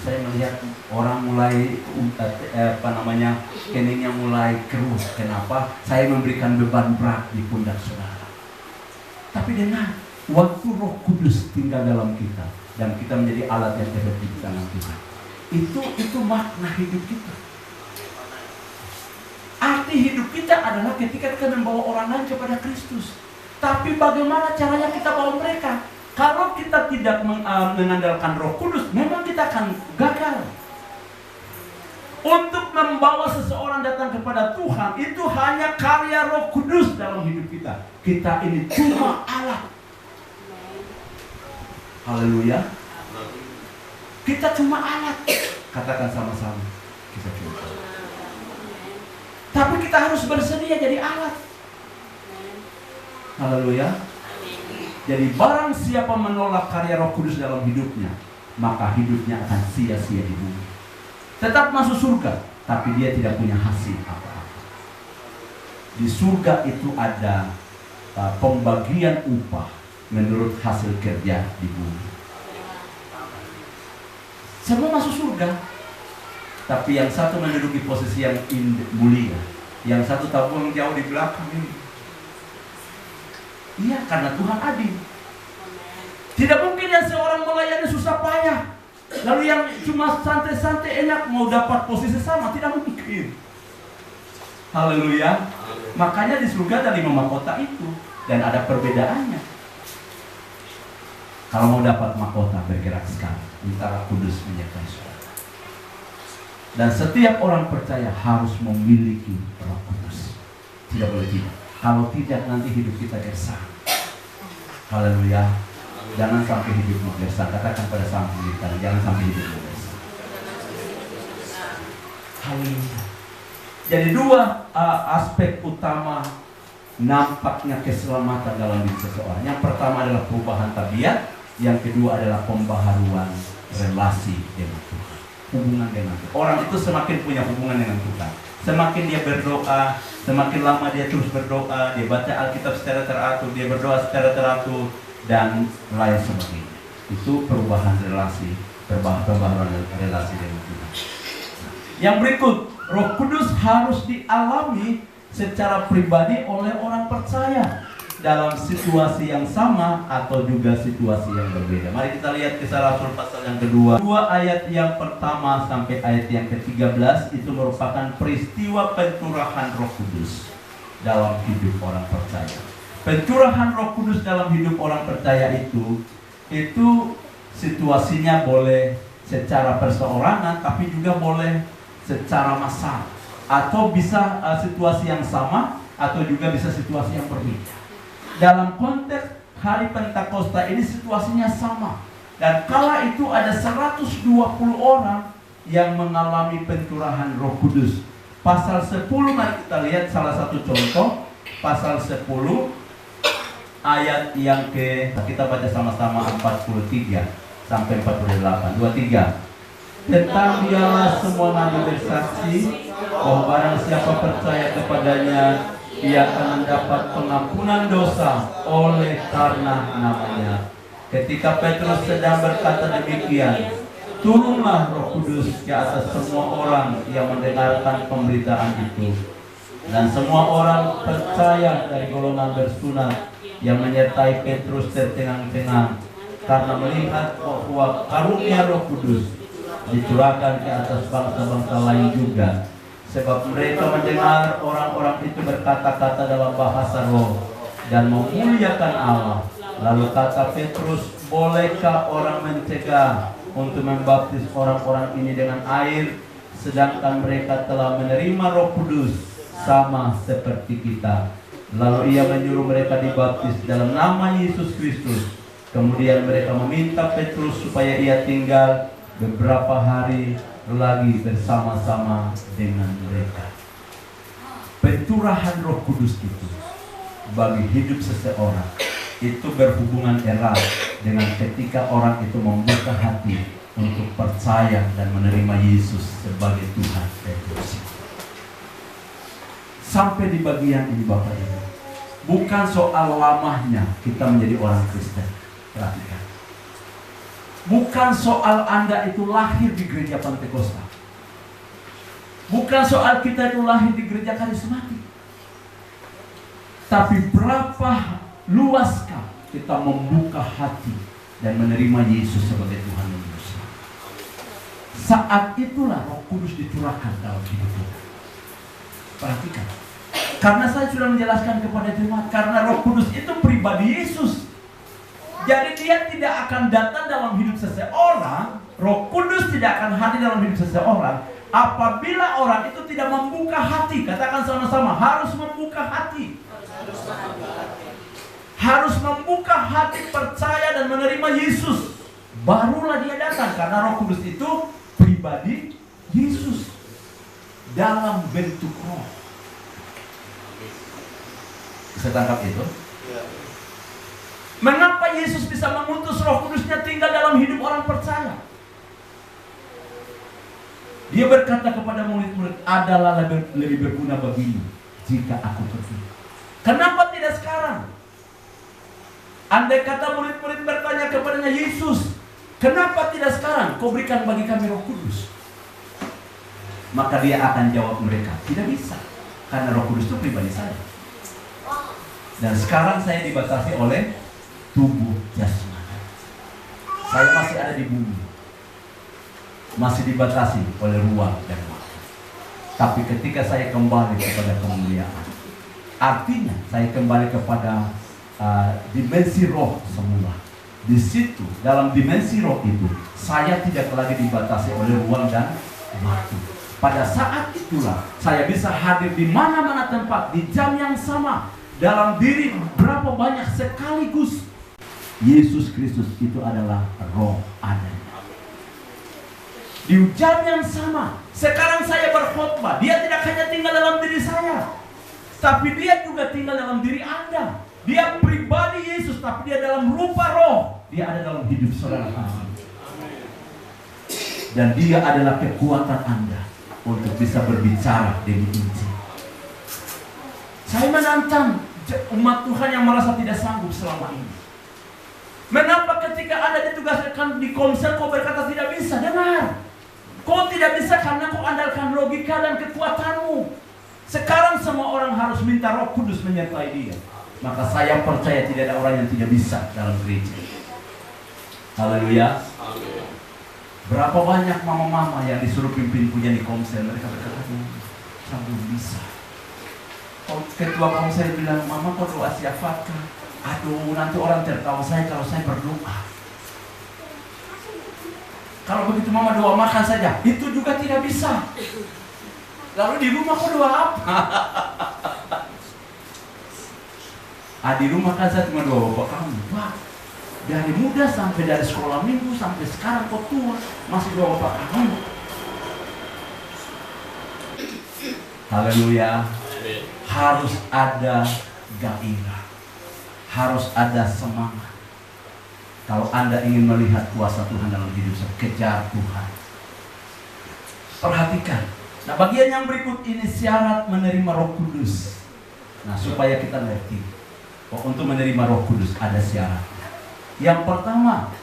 saya melihat orang mulai keningnya mulai keruh. Kenapa? Saya memberikan beban berat di pundak saudara. Tapi dengan waktu Roh Kudus tinggal dalam kita dan kita menjadi alat yang efektif di tangan Tuhan. Itu makna hidup kita. Arti hidup kita adalah ketika kita membawa orang lain kepada Kristus. Tapi bagaimana caranya kita bawa mereka? Kalau kita tidak mengandalkan Roh Kudus, memang kita akan gagal. Untuk membawa seseorang datang kepada Tuhan, itu hanya karya Roh Kudus dalam hidup kita. Kita ini cuma alat. Haleluya. Kita cuma alat. Katakan sama-sama, kita cuma alat. Tapi kita harus bersedia jadi alat. Haleluya. Jadi barang siapa menolak karya Roh Kudus dalam hidupnya, maka hidupnya akan sia-sia di bumi. Tetap masuk surga, tapi dia tidak punya hasil apa-apa. Di surga itu ada pembagian upah menurut hasil kerja di bumi. Semua masuk surga. Tapi yang satu menduduki posisi yang mulia, yang satu tabung jauh di belakang ini. Iya, karena Tuhan adil. Tidak mungkin yang seorang melayani susah payah, lalu yang cuma santai-santai enak mau dapat posisi sama, tidak mungkin. Haleluya. Makanya di surga ada 5 mahkota itu, dan ada perbedaannya. Kalau mau dapat mahkota bergerak sekali antara kudus menyertai surga. Dan setiap orang percaya harus memiliki Roh Kudus. Tidak boleh tidak. Kalau tidak nanti hidup kita gersang. Haleluya. Jangan sampai hidupmu gersang. Katakan pada samping kita, jangan sampai hidupmu gersang. Haleluya. Jadi dua aspek utama nampaknya keselamatan dalam diri seseorang. Yang pertama adalah perubahan tabiat. Yang kedua adalah pembaharuan relasi dengan Tuhan. Hubungan dengan Tuhan. Orang itu semakin punya hubungan dengan Tuhan, semakin dia berdoa, semakin lama dia terus berdoa, dia baca Alkitab secara teratur, dia berdoa secara teratur, dan lain sebagainya. Itu perubahan relasi, pembaharuan relasi dengan Tuhan. Yang berikut, Roh Kudus harus dialami secara pribadi oleh orang percaya dalam situasi yang sama atau juga situasi yang berbeda. Mari kita lihat Kisah Rasul pasal yang kedua. 2 ayat yang pertama sampai ayat yang ke-13 itu merupakan peristiwa pencurahan Roh Kudus dalam hidup orang percaya. Pencurahan Roh Kudus dalam hidup orang percaya itu situasinya boleh secara perseorangan, tapi juga boleh secara massal, atau bisa situasi yang sama, atau juga bisa situasi yang berbeda. Dalam konteks hari Pentakosta ini situasinya sama. Dan kala itu ada 120 orang yang mengalami pencurahan Roh Kudus. Pasal 10, mari kita lihat salah satu contoh. Pasal 10 ayat yang kita baca sama-sama 43 sampai 48. 23. Ketahuilah semua nabi bersaksi bahwa barang siapa percaya kepadanya, ia akan mendapat pengampunan dosa oleh karena namanya. Ketika Petrus sedang berkata demikian, turunlah Roh Kudus ke atas semua orang yang mendengarkan pemberitaan itu. Dan semua orang percaya dari golongan bersunat yang menyertai Petrus tercengang-cengang karena melihat bahwa karunia Roh Kudus dicurahkan ke atas bangsa-bangsa lain juga. Sebab mereka mendengar orang-orang itu berkata-kata dalam bahasa roh dan memuliakan Allah. Lalu kata Petrus, bolehkah orang mencegah untuk membaptis orang-orang ini dengan air, sedangkan mereka telah menerima Roh Kudus sama seperti kita? Lalu ia menyuruh mereka dibaptis dalam nama Yesus Kristus. Kemudian mereka meminta Petrus supaya ia tinggal beberapa hari lagi bersama-sama dengan mereka. Pencurahan Roh Kudus itu bagi hidup seseorang itu berhubungan erat dengan ketika orang itu membuka hati untuk percaya dan menerima Yesus sebagai Tuhan dan Juru Selamat. Sampai di bagian ini Bapak Ibu, bukan soal lamanya kita menjadi orang Kristen. Perhatikan, bukan soal Anda itu lahir di gereja Pentakosta, bukan soal kita itu lahir di gereja karismatik, tapi berapa luaskah kita membuka hati dan menerima Yesus sebagai Tuhan dan Juru Selamat. Saat itulah Roh Kudus dicurahkan dalam hidup kita. Perhatikan, karena saya sudah menjelaskan kepada jemaat, karena Roh Kudus itu pribadi Yesus. Jadi dia tidak akan datang dalam hidup seseorang, Roh Kudus tidak akan hadir dalam hidup seseorang apabila orang itu tidak membuka hati. Katakan sama-sama, harus membuka hati. Harus membuka hati, percaya dan menerima Yesus. Barulah dia datang, karena Roh Kudus itu pribadi Yesus dalam bentuk roh. Bisa tangkap itu? Mengapa Yesus bisa mengutus Roh Kudusnya tinggal dalam hidup orang percaya? Dia berkata kepada murid-murid, adalah lebih berguna bagimu jika aku pergi. Kenapa tidak sekarang? Andai kata murid-murid bertanya kepadanya, Yesus, kenapa tidak sekarang kau berikan bagi kami Roh Kudus? Maka dia akan jawab mereka, tidak bisa, karena Roh Kudus itu pribadi saya. Dan sekarang saya dibatasi oleh tubuh jasmani. Saya masih ada di bumi, masih dibatasi oleh ruang dan waktu. Tapi ketika saya kembali kepada kemuliaan, artinya saya kembali kepada dimensi roh semula. Di situ, dalam dimensi roh itu, saya tidak lagi dibatasi oleh ruang dan waktu. Pada saat itulah saya bisa hadir di mana-mana tempat, di jam yang sama, dalam diri berapa banyak sekaligus. Yesus Kristus itu adalah roh adanya. Di jam yang sama, sekarang saya berkhotbah, dia tidak hanya tinggal dalam diri saya, tapi dia juga tinggal dalam diri Anda. Dia pribadi Yesus, tapi dia dalam rupa roh. Dia ada dalam hidup saudara. Dan dia adalah kekuatan Anda untuk bisa berbicara demi Injil. Saya menantang umat Tuhan yang merasa tidak sanggup selama ini. Mengapa ketika Anda ditugaskan di komsel kau berkata tidak bisa? Dengar, kau tidak bisa karena kau andalkan logika dan kekuatanmu. Sekarang semua orang harus minta Roh Kudus menyertai dia. Maka saya percaya tidak ada orang yang tidak bisa dalam gereja. Haleluya. Berapa banyak mama-mama yang disuruh pimpin punya di komsel, mereka berkata, saya belum bisa. Ketua komsel bilang, mama kok doa syafaat? Aduh, nanti orang tertawa saya kalau saya berdoa. Kalau begitu mama doa makan saja, itu juga tidak bisa. Lalu di rumah kok doa apa? Di rumah kan saya cuma doa bapak kamu. Wah, dari muda sampai dari sekolah minggu sampai sekarang kok tua masih doa bapak kamu. Haleluya. Harus ada gairah, harus ada semangat. Kalau Anda ingin melihat kuasa Tuhan dalam hidup saya, kejar Tuhan. Perhatikan. Nah, bagian yang berikut ini syarat menerima Roh Kudus. Nah, supaya kita ngerti, untuk menerima Roh Kudus ada syaratnya. Yang pertama,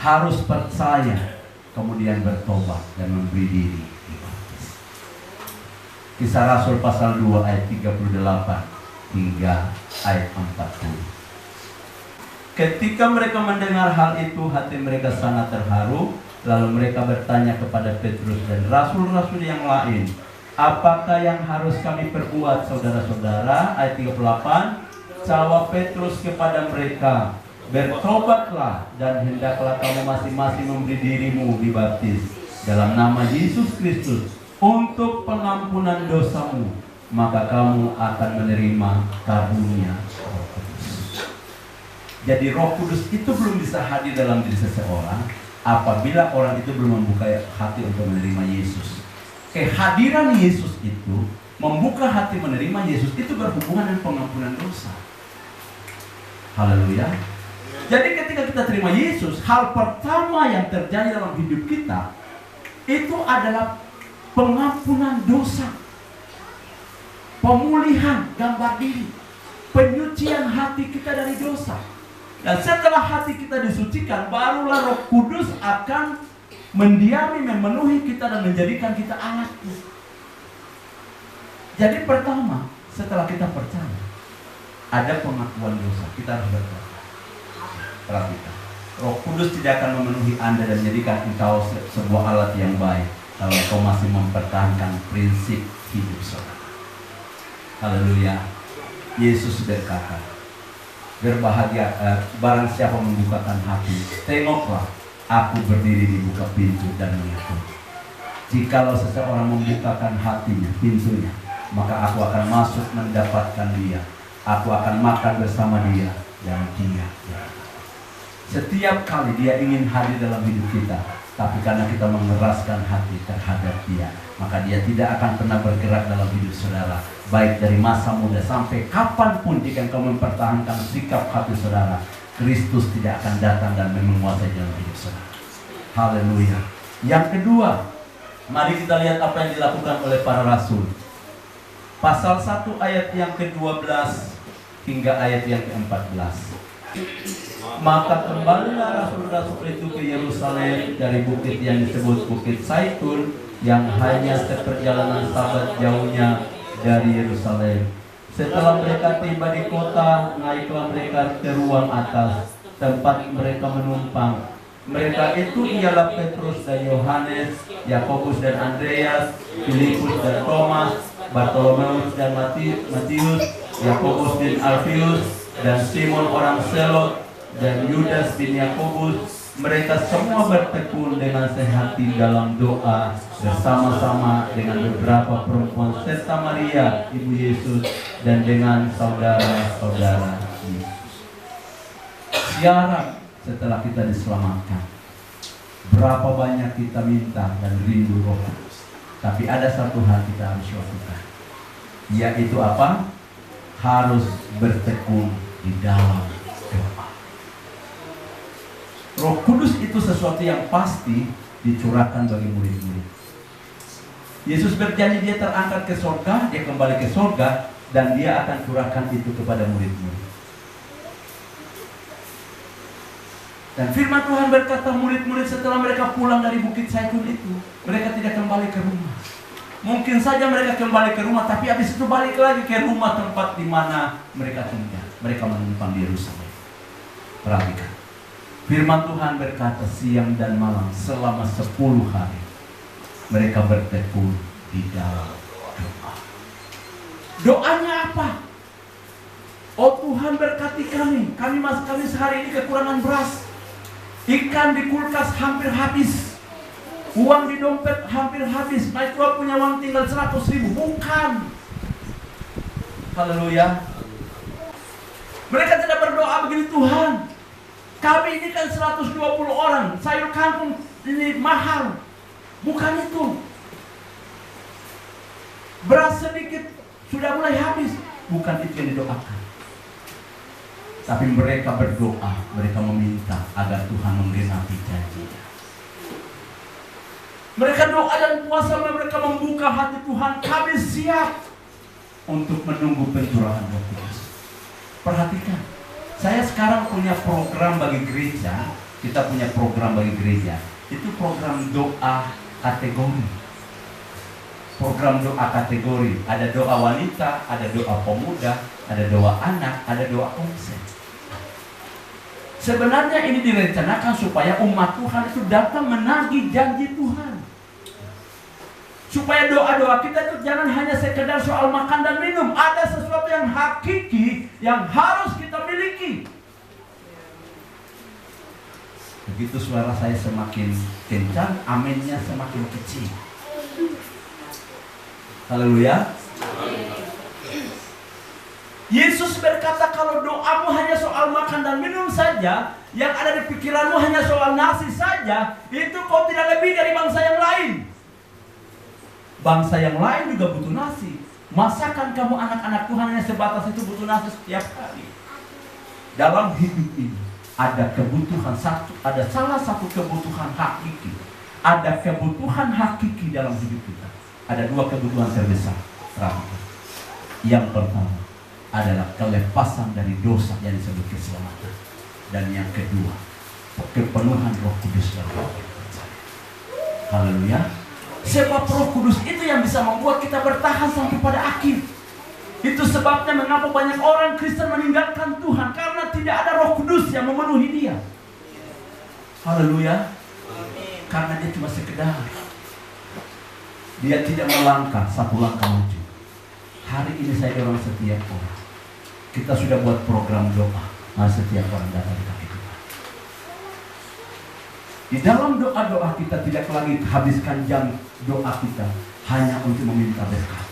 harus percaya, kemudian bertobat dan memberi diri dibaptis. Kisah Rasul pasal 2 ayat 38 hingga ayat 40. Ketika mereka mendengar hal itu, hati mereka sangat terharu. Lalu mereka bertanya kepada Petrus dan rasul-rasul yang lain, Apakah yang harus kami perbuat, saudara-saudara? Ayat 38. Jawab Petrus kepada mereka, bertobatlah dan hendaklah kamu masing-masing memberi dirimu dibaptis dalam nama Yesus Kristus untuk pengampunan dosamu, maka kamu akan menerima karunia Roh Kudus. Jadi Roh Kudus itu belum bisa hadir dalam diri seseorang apabila orang itu belum membuka hati untuk menerima Yesus. Kehadiran Yesus itu, membuka hati menerima Yesus itu berhubungan dengan pengampunan dosa. Haleluya. Jadi ketika kita terima Yesus, hal pertama yang terjadi dalam hidup kita itu adalah pengampunan dosa, pemulihan gambar diri, penyucian hati kita dari dosa. Dan setelah hati kita disucikan, barulah Roh Kudus akan mendiami, memenuhi kita dan menjadikan kita anaknya. Jadi pertama, setelah kita percaya, ada pengakuan dosa, kita harus bertobat. Perhatikan, Roh Kudus tidak akan memenuhi Anda dan menjadikan engkau sebuah alat yang baik kalau engkau masih mempertahankan prinsip hidup saudara. Haleluya. Yesus berkata, berbahagia barang siapa membukakan hati, tengoklah, aku berdiri di buka pintu dan mengetuk. Jikalau seseorang membukakan hatinya, pintunya, maka aku akan masuk mendapatkan dia. Aku akan makan bersama dia dan dia. Setiap kali dia ingin hadir dalam hidup kita, tapi karena kita mengeraskan hati terhadap dia, maka dia tidak akan pernah bergerak dalam hidup saudara. Baik dari masa muda sampai kapanpun, jika engkau mempertahankan sikap hati saudara, Kristus tidak akan datang dan menguasai dalam hidup saudara. Haleluya. Yang kedua, mari kita lihat apa yang dilakukan oleh para rasul. Pasal 1 ayat yang ke-12 hingga ayat yang ke-14. Maka kembalilah rasul-rasul itu ke Yerusalem dari bukit yang disebut Bukit Zaitun, yang hanya seperjalanan sabat jauhnya dari Yerusalem. Setelah mereka tiba di kota, naiklah mereka ke ruang atas, tempat mereka menumpang. Mereka itu ialah Petrus dan Yohanes, Yakobus dan Andreas, Filipus dan Thomas, Bartolomeus dan Matius, Yakobus bin Alfius, dan Simon orang Selot, dan Yudas bin Yakobus. Mereka semua bertekun dengan sehati dalam doa bersama-sama dengan beberapa perempuan serta Maria ibu Yesus dan dengan saudara-saudara Yesus. Siaran setelah kita diselamatkan, berapa banyak kita minta dan rindu Roh Kudus, tapi ada satu hal kita harus lakukan, yaitu apa? Harus bertekun di dalam doa. Roh Kudus itu sesuatu yang pasti dicurahkan bagi murid-murid. Yesus berjanji dia terangkat ke surga, dia kembali ke surga, dan dia akan curahkan itu kepada murid-murid. Dan firman Tuhan berkata, murid-murid setelah mereka pulang dari Bukit Zaitun itu, mereka tidak kembali ke rumah. Mungkin saja mereka kembali ke rumah, tapi habis itu balik lagi ke rumah tempat di mana mereka tinggal. Mereka menumpang di Yerusalem. Perhatikan, firman Tuhan berkata, siang dan malam selama 10 hari mereka bertekun di dalam doa. Doanya apa? Oh Tuhan, berkati kami. Kami sehari ini kekurangan beras. Ikan di kulkas hampir habis. Uang di dompet hampir habis. Nah, Tuhan punya uang tinggal 100.000. Bukan. Haleluya. Mereka tidak berdoa begini, Tuhan, kami ini kan 120 orang, sayur kangkung ini mahal. Bukan itu. Beras sedikit sudah mulai habis. Bukan itu yang didoakan. Tapi mereka berdoa, mereka meminta agar Tuhan menggenapi janji-Nya. Mereka doa dan puasa, mereka membuka hati Tuhan. Kami siap untuk menunggu pencurahan Roh Kudus. Perhatikan, saya sekarang punya program bagi gereja. Kita punya program bagi gereja. Itu program doa kategori. Program doa kategori. Ada doa wanita, ada doa pemuda, ada doa anak, ada doa konsen. Sebenarnya ini direncanakan supaya umat Tuhan itu datang menagih janji Tuhan. Supaya doa-doa kita itu jangan hanya sekedar soal makan dan minum. Ada sesuatu yang hakiki yang harus kita miliki. Begitu suara saya semakin kencang, aminnya semakin kecil. Haleluya. Yesus berkata kalau doamu hanya soal makan dan minum saja, yang ada di pikiranmu hanya soal nasi saja, itu kau tidak lebih dari bangsa yang lain. Bangsa yang lain juga butuh nasi. Masakan kamu anak-anak Tuhan hanya sebatas itu butuh nasi setiap hari? Dalam hidup ini ada kebutuhan ada salah satu kebutuhan hakiki. Ada kebutuhan hakiki dalam hidup kita. Ada dua kebutuhan terbesar. Yang pertama adalah kelepasan dari dosa yang disebut keselamatan. Dan yang kedua, kepenuhan Roh Kudus dalam hidup kita. Haleluya. Sebab Roh Kudus itu yang bisa membuat kita bertahan sampai pada akhir. Itu sebabnya mengapa banyak orang Kristen meninggalkan Tuhan, karena tidak ada Roh Kudus yang memenuhi dia. Haleluya. Karena dia cuma sekedar, dia tidak melangkah satu langkah maju. Hari ini saya dorong setiap orang, kita sudah buat program doa. Setiap orang datang di kaki Tuhan. Di dalam doa-doa kita tidak lagi habiskan jam doa kita hanya untuk meminta berkat.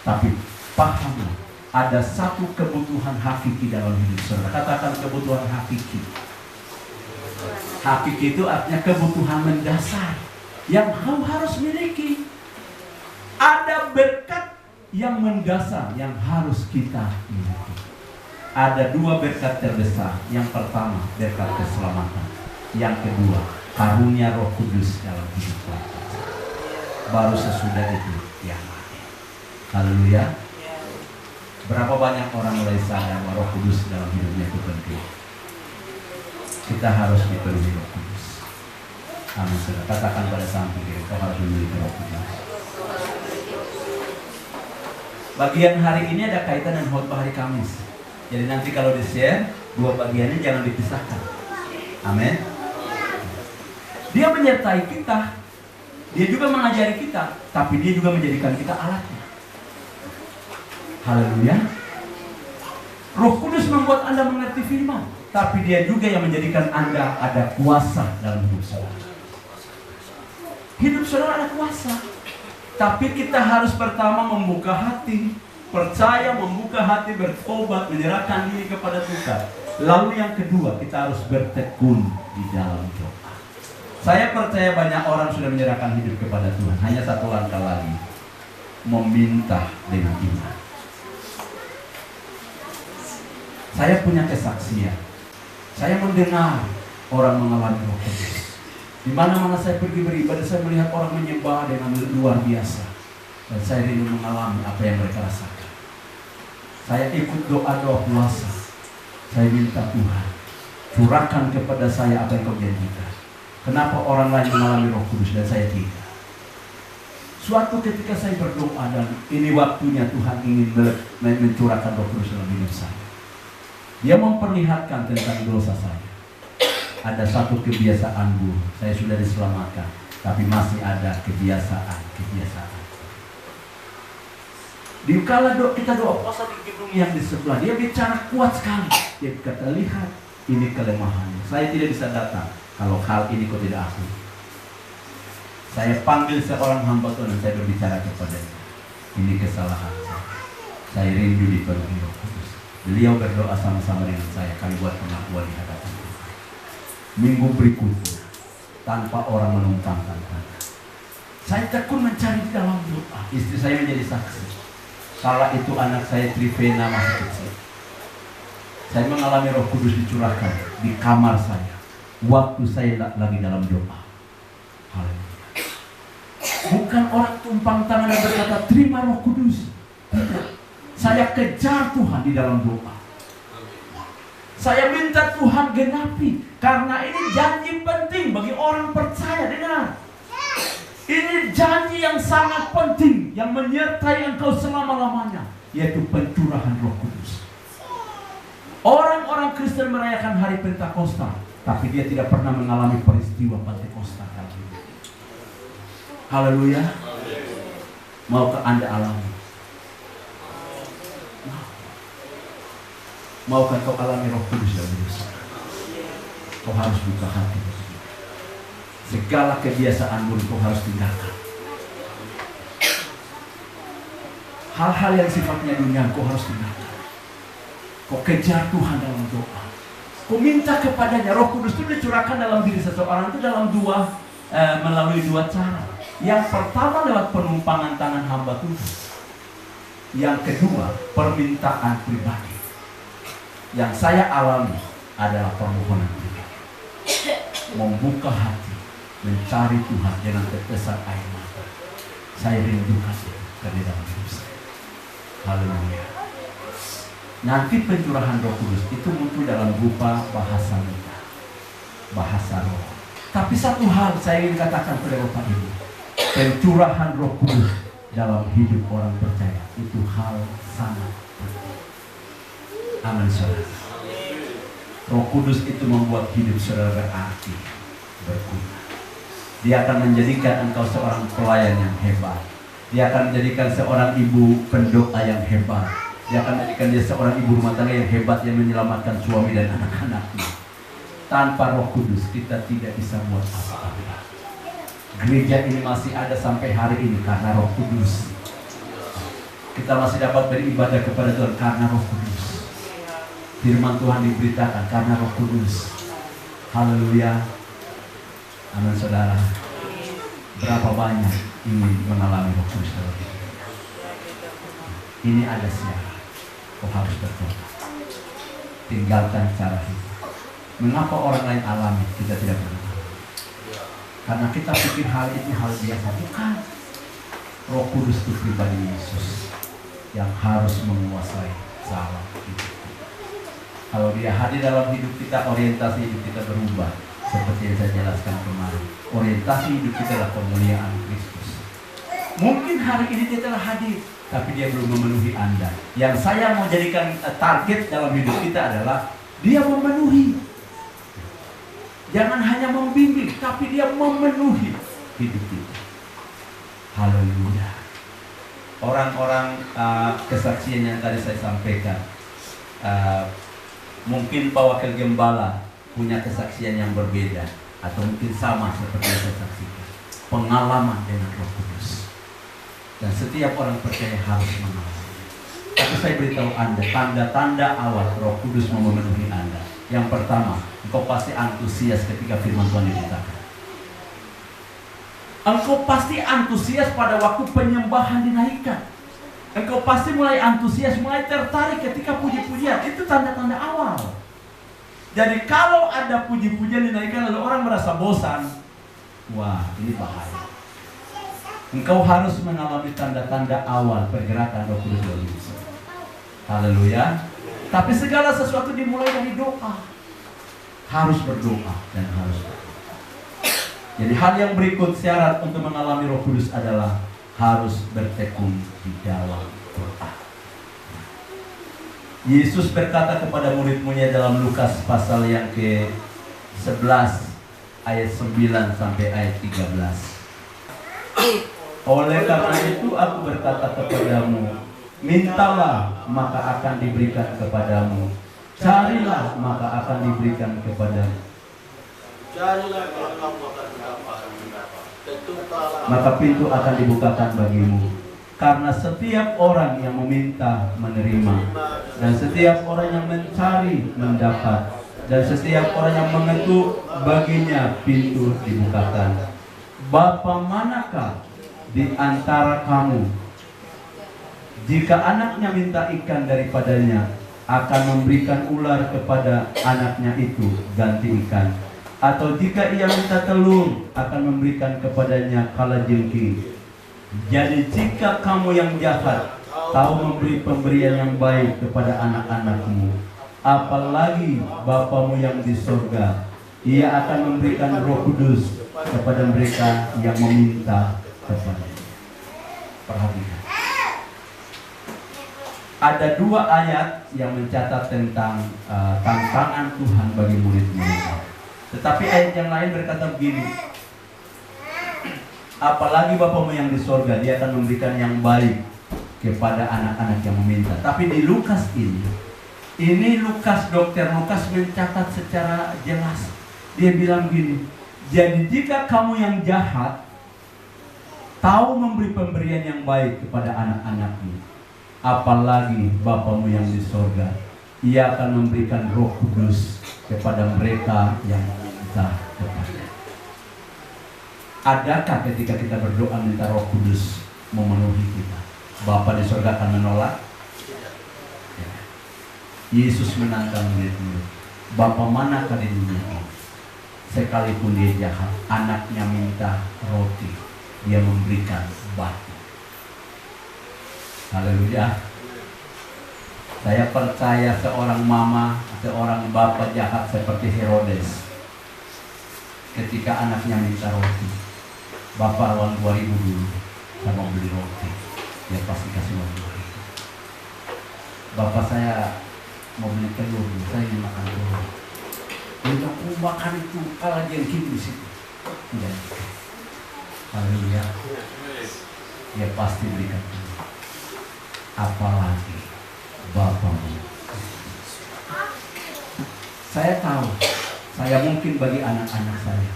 Tapi pahamlah, ada satu kebutuhan hakiki dalam hidup saudara. Katakan kebutuhan hakiki. Hakiki itu artinya kebutuhan mendasar yang kamu harus miliki. Ada berkat yang mendasar yang harus kita miliki. Ada dua berkat terbesar. Yang pertama, berkat keselamatan. Yang kedua, karunia Roh Kudus dalam hidup kita. Baru sesudah itu yang lain. Haleluya. Berapa banyak orang mulai sadar bahwa Roh Kudus dalam hidupnya itu penting. Kita harus dipenuhi Roh Kudus. Amin. Saudara, katakan pada samping kiri, kau harus memiliki Roh Kudus. Bagian hari ini ada kaitan dengan khotbah hari Kamis. Jadi nanti kalau di-share, dua bagiannya jangan dipisahkan. Amin. Dia menyertai kita. Dia juga mengajari kita, tapi dia juga menjadikan kita alatnya. Haleluya. Roh Kudus membuat Anda mengerti firman, tapi dia juga yang menjadikan Anda ada kuasa dalam hidup saudara. Hidup saudara ada kuasa, tapi kita harus pertama membuka hati, percaya, membuka hati, bertobat, menyerahkan diri kepada Tuhan. Lalu yang kedua, kita harus bertekun di dalam doa. Saya percaya banyak orang sudah menyerahkan hidup kepada Tuhan. Hanya satu langkah lagi, meminta dengan iman. Saya punya kesaksian. Saya mendengar orang mengalami Roh Kudus. Di mana-mana saya pergi beribadah, saya melihat orang menyembah dengan luar biasa. Dan saya rindu mengalami apa yang mereka rasakan. Saya ikut doa-doa puasa. Saya minta Tuhan, curahkan kepada saya apa yang kau janjikan. Kenapa orang lain mengalami Roh Kudus dan saya tidak? Suatu ketika saya berdoa dan ini waktunya Tuhan ingin mencurahkan Roh Kudus dalam hidup saya. Dia memperlihatkan tentang dosa saya. Ada satu kebiasaan buruk. Saya sudah diselamatkan, tapi masih ada kebiasaan. Di kala kita doa puasa di gedung yang di sebelah, dia bicara kuat sekali. Dia kata, lihat, ini kelemahannya. Saya tidak bisa datang kalau hal ini kau tidak akui. Saya panggil seorang hamba Tuhan dan saya berbicara kepadanya. Ini kesalahan saya. Saya rindu dipenuhi Roh Kudus. Beliau berdoa sama-sama dengan saya. Kami buat pengakuan di hadapan Tuhan. Minggu berikutnya, tanpa orang menumpangkan tangan, saya tekun mencari di dalam doa. Istri saya menjadi saksi. Kala itu anak saya Trivena masih kecil. Saya mengalami Roh Kudus dicurahkan di kamar saya waktu saya lagi dalam doa. Haleluya. Bukan orang tumpang tangan dan berkata terima Roh Kudus. Tidak. Saya kejar Tuhan di dalam doa. Saya minta Tuhan genapi, karena ini janji penting bagi orang percaya. Dengar, ini janji yang sangat penting yang menyertai engkau selama-lamanya, yaitu pencurahan Roh Kudus. Orang-orang Kristen merayakan hari Pentakosta, tapi dia tidak pernah mengalami peristiwa Pentakosta. Haleluya. Maukah Anda alami? Maukah kau alami Roh Kudus dalam hidup saudara? Kau harus buka hati. Segala kebiasaan buruk kau harus tinggalkan. Hal-hal yang sifatnya dunia kau harus tinggalkan. Kau kejar Tuhan dalam doa. Kau minta kepadanya. Roh Kudus itu dicurahkan dalam diri seseorang itu melalui dua cara. Yang pertama lewat penumpangan tangan hamba Tuhan. Yang kedua permintaan pribadi. Yang saya alami adalah permohonan pribadi. Membuka hati, mencari Tuhan dengan tetesan air mata. Saya rindukan itu dari dalam hidup saya. Haleluya. Nanti pencurahan Roh Kudus itu muncul dalam rupa bahasa kita, bahasa roh. Tapi satu hal saya ingin katakan kepada Bapak Ibu, pencurahan Roh Kudus dalam hidup orang percaya itu hal sangat penting. Amin saudara. Roh Kudus itu membuat hidup saudara berarti, berguna. Dia akan menjadikan engkau seorang pelayan yang hebat. Dia akan menjadikan seorang ibu pendoa yang hebat. Dia akan menjadikan dia seorang ibu rumah tangga yang hebat, yang menyelamatkan suami dan anak-anaknya. Tanpa Roh Kudus kita tidak bisa buat apa-apa. Gereja ini masih ada sampai hari ini karena Roh Kudus. Kita masih dapat beribadah kepada Tuhan karena Roh Kudus. Firman Tuhan diberitakan karena Roh Kudus. Haleluya. Amin saudara. Berapa banyak ingin mengalami Roh Kudus dalam hidup? Ini ada syarat. Kau harus bertobat. Tinggalkan cara hidup. Mengapa orang lain alami, kita tidak pernah? Karena kita pikir hal itu hal biasa. Bukan. Roh Kudus itu pribadi Yesus yang harus menguasai cara hidup. Kalau dia hadir dalam hidup kita, orientasi hidup kita berubah. Seperti yang saya jelaskan kemarin, orientasi hidup kita adalah kemuliaan Kristus. Mungkin hari ini dia telah hadir, tapi dia belum memenuhi Anda. Yang saya mau jadikan target dalam hidup kita adalah dia memenuhi. Jangan hanya membimbing, tapi dia memenuhi hidup kita. Haleluya. Orang-orang kesaksian yang tadi saya sampaikan, mungkin Pak Wakil Gembala punya kesaksian yang berbeda, atau mungkin sama seperti yang saya saksikan. Pengalaman dengan Roh Kudus. Dan setiap orang percaya harus mengalami. Tapi saya beritahu Anda, tanda-tanda awal Roh Kudus mau memenuhi Anda. Yang pertama, engkau pasti antusias ketika firman Tuhan diberitakan. Engkau pasti antusias pada waktu penyembahan dinaikkan. Engkau pasti mulai antusias, mulai tertarik ketika puji-pujian. Itu tanda-tanda awal. Jadi kalau ada puji-pujian dinaikkan lalu orang merasa bosan, wah ini bahaya. Engkau harus mengalami tanda-tanda awal pergerakan Roh Kudus dalam hidup. Haleluya. Tapi segala sesuatu dimulai dari doa. Harus berdoa dan harus berdoa. Jadi hal yang berikut syarat untuk mengalami Roh Kudus adalah harus bertekun di dalam doa. Yesus berkata kepada murid-muridnya dalam Lukas pasal yang ke-11 ayat 9 sampai ayat 13. Oleh karena itu aku berkata kepadamu, mintalah maka akan diberikan kepadamu, carilah maka akan diberikan kepadamu, maka pintu akan dibukakan bagimu. Karena setiap orang yang meminta menerima, dan setiap orang yang mencari mendapat, dan setiap orang yang mengetuk baginya pintu dibukakan. Bapa manakah di antara kamu, jika anaknya minta ikan daripadanya, akan memberikan ular kepada anaknya itu ganti ikan? Atau jika ia minta telur, akan memberikan kepadanya kalajengking? Jadi jika kamu yang jahat tahu memberi pemberian yang baik kepada anak-anakmu, apalagi Bapamu yang di surga, ia akan memberikan Roh Kudus kepada mereka yang meminta kepadanya. Perhatikan, ada dua ayat yang mencatat tentang tantangan Tuhan bagi murid-muridnya. Tetapi ayat yang lain berkata begini, Apalagi Bapamu yang di sorga, dia akan memberikan yang baik kepada anak-anak yang meminta. Tapi di Lukas ini Lukas, dokter Lukas mencatat secara jelas. Dia bilang gini, jadi jika kamu yang jahat tahu memberi pemberian yang baik kepada anak-anakmu, apalagi Bapamu yang di sorga, Ia akan memberikan Roh Kudus kepada mereka yang meminta kepada. Adakah ketika kita berdoa minta Roh Kudus memenuhi kita, Bapa di sorga akan menolak? Ya. Yesus menantang murid-murid, Bapa manakah di dunia ini, sekalipun dia jahat, anaknya minta roti, dia memberikan batu. Haleluya. Saya percaya seorang mama, seorang bapak jahat seperti Herodes, ketika anaknya minta roti, Bapak uang 2000 dulu, saya mau beli roti, dia pasti kasih uang 2000. Bapak saya mau beli telur, saya ingin makan telur. Untuk makan itu kalah jengking di situ. Tidak. Haleluya. Dia pasti berikan telur. Apalagi Bapamu. Saya tahu, saya mungkin bagi anak-anak saya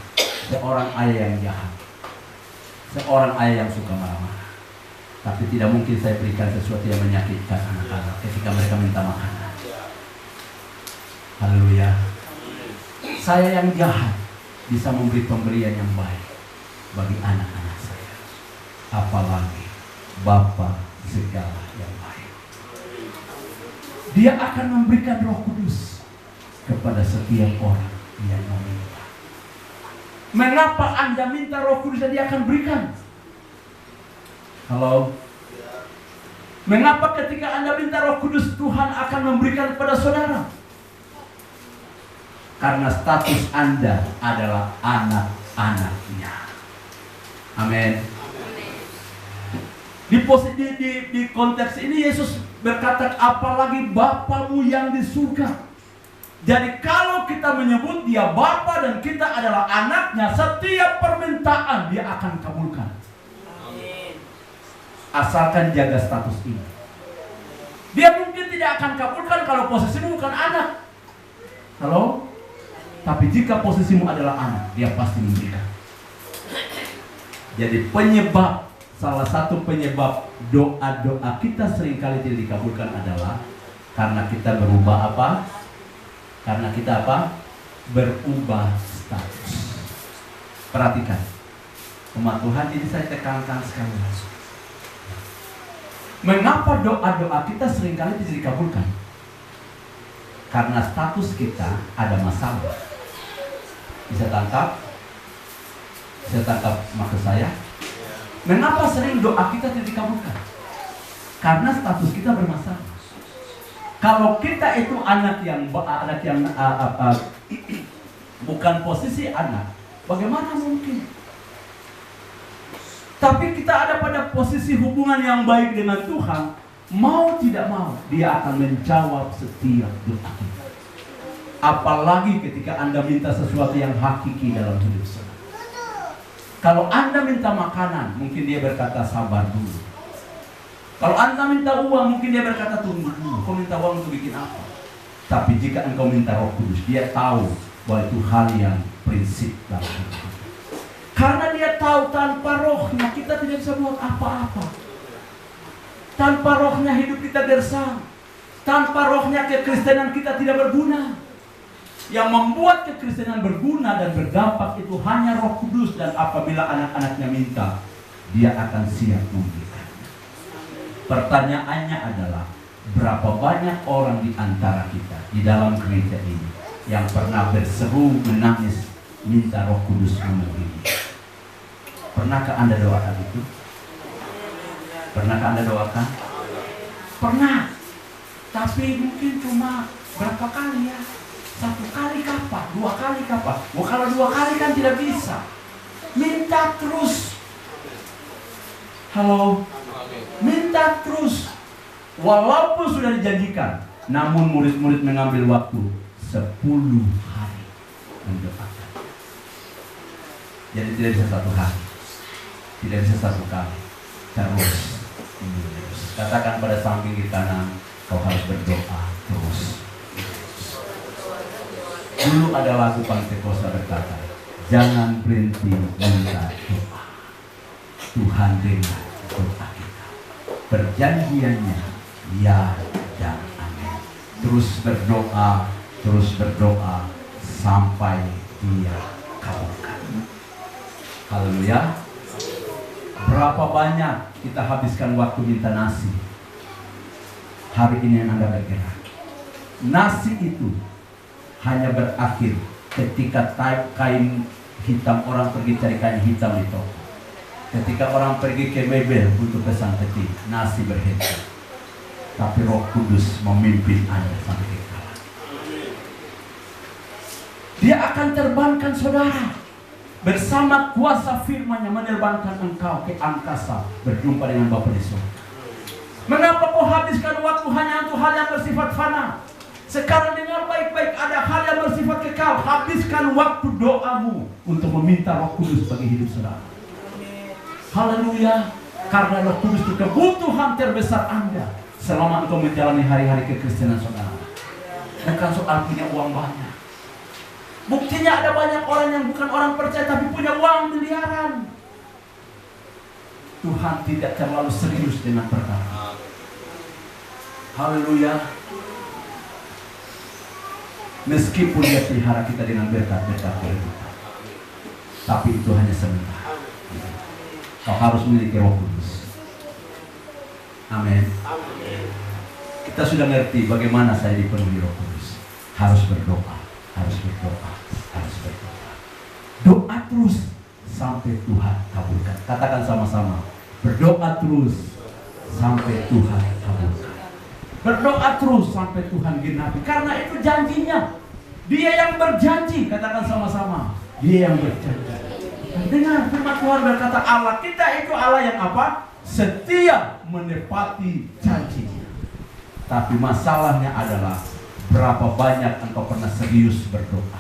seorang ayah yang jahat, seorang ayah yang suka marah-marah. Tapi tidak mungkin saya berikan sesuatu yang menyakitkan anak-anak ketika mereka minta makanan. Haleluya. Saya yang jahat bisa memberi pemberian yang baik bagi anak-anak saya. Apalagi Bapa segala yang baik. Dia akan memberikan Roh Kudus kepada setiap orang yang meminta. Mengapa Anda minta Roh Kudus dan Dia akan berikan? Halo? Mengapa ketika Anda minta Roh Kudus Tuhan akan memberikan kepada saudara? Karena status Anda adalah anak-anaknya. Amin. Di konteks ini Yesus berkata, apalagi Bapamu yang di surga. Jadi kalau kita menyebut Dia Bapa dan kita adalah anaknya, setiap permintaan Dia akan kabulkan. Amin. Asalkan jaga status ini. Dia mungkin tidak akan kabulkan kalau posisimu bukan anak. Halo? Tapi jika posisimu adalah anak, Dia pasti memberikan. Jadi salah satu penyebab doa-doa kita seringkali tidak dikabulkan adalah karena kita berubah apa? Karena kita apa? Berubah status. Perhatikan, umat Tuhan, ini saya tekankan sekali lagi. Mengapa doa-doa kita seringkali tidak dikabulkan? Karena status kita ada masalah. Bisa tangkap? Bisa tangkap maksud saya? Mengapa sering doa kita tidak dikabulkan? Karena status kita bermasalah. Kalau kita itu anak yang bukan posisi anak, bagaimana mungkin? Tapi kita ada pada posisi hubungan yang baik dengan Tuhan, mau tidak mau Dia akan menjawab setiap doa kita. Apalagi ketika Anda minta sesuatu yang hakiki dalam hidup saudara. Kalau Anda minta makanan, mungkin Dia berkata sabar dulu. Kalau Anda minta uang, mungkin Dia berkata tunggu dulu. Kau minta uang untuk bikin apa? Tapi jika engkau minta Roh Kudus, Dia tahu bahwa itu hal yang prinsip dalam hidup. Karena Dia tahu tanpa Rohnya kita tidak bisa buat apa-apa. Tanpa Rohnya hidup kita gersang. Tanpa Rohnya kekristenan kita tidak berguna. Yang membuat kekristenan berguna dan berdampak itu hanya Roh Kudus, dan apabila anak-anaknya minta, Dia akan siap memberikan. Pertanyaannya adalah, berapa banyak orang di antara kita di dalam gereja ini yang pernah berseru menangis minta Roh Kudus memenuhi? Pernahkah Anda doakan itu? Pernahkah Anda doakan? Pernah. Tapi mungkin cuma berapa kali ya? 1 kali kapan? 2 kali kapan? Kalau 2 kali kan tidak bisa. Minta terus. Halo? Minta terus. Walaupun sudah dijanjikan, namun murid-murid mengambil waktu 10 hari mendoakan. Jadi tidak bisa 1 hari. Tidak bisa satu kali. Terus. Katakan pada samping di kanan, kau harus berdoa terus. Dulu ada lagu Pantekosta berkata, jangan berhenti minta doa. Tuhan dengar doa kita. Perjanjiannya ya dan amin. Terus berdoa sampai Dia kabulkan. Haleluya. Berapa banyak kita habiskan waktu minta nasi. Hari ini yang Anda bergerak. Nasi itu hanya berakhir ketika kain hitam, orang pergi cari kain hitam di toko. Ketika orang pergi ke Mebel untuk pesan peti, nasi berhenti. Tapi Roh Kudus memimpin Anda sampai ke kalah. Dia akan terbangkan saudara bersama kuasa firman-Nya, menerbangkan engkau ke angkasa berjumpa dengan Bapa di surga. Mengapa kau habiskan waktu hanya untuk hal yang bersifat fana? Sekarang dengar baik-baik, ada hal yang bersifat kekal. Habiskan waktu doamu untuk meminta Roh Kudus bagi hidup saudara. Haleluya. Karena Roh Kudus itu kebutuhan terbesar Anda selama engkau menjalani hari-hari kekristenan saudara. Bukan soal punya uang banyak. Buktinya ada banyak orang yang bukan orang percaya tapi punya uang miliaran. Tuhan tidak terlalu serius dengan perkara. Haleluya. Meskipun Dia pelihara kita dengan berkat-berkat kehidupan, tapi itu hanya sementara. Kau harus memiliki Roh Kudus. Amin. Kita sudah ngerti bagaimana saya dipenuhi Roh Kudus. Harus berdoa, harus berdoa, harus berdoa. Doa terus sampai Tuhan kabulkan. Katakan sama-sama, berdoa terus sampai Tuhan kabulkan. Berdoa terus sampai Tuhan genapi. Karena itu janjinya. Dia yang berjanji. Katakan sama-sama, Dia yang berjanji. Dengar firman Tuhan berkata, Allah kita itu Allah yang apa? Setia menepati janjinya. Tapi masalahnya adalah berapa banyak engkau pernah serius berdoa.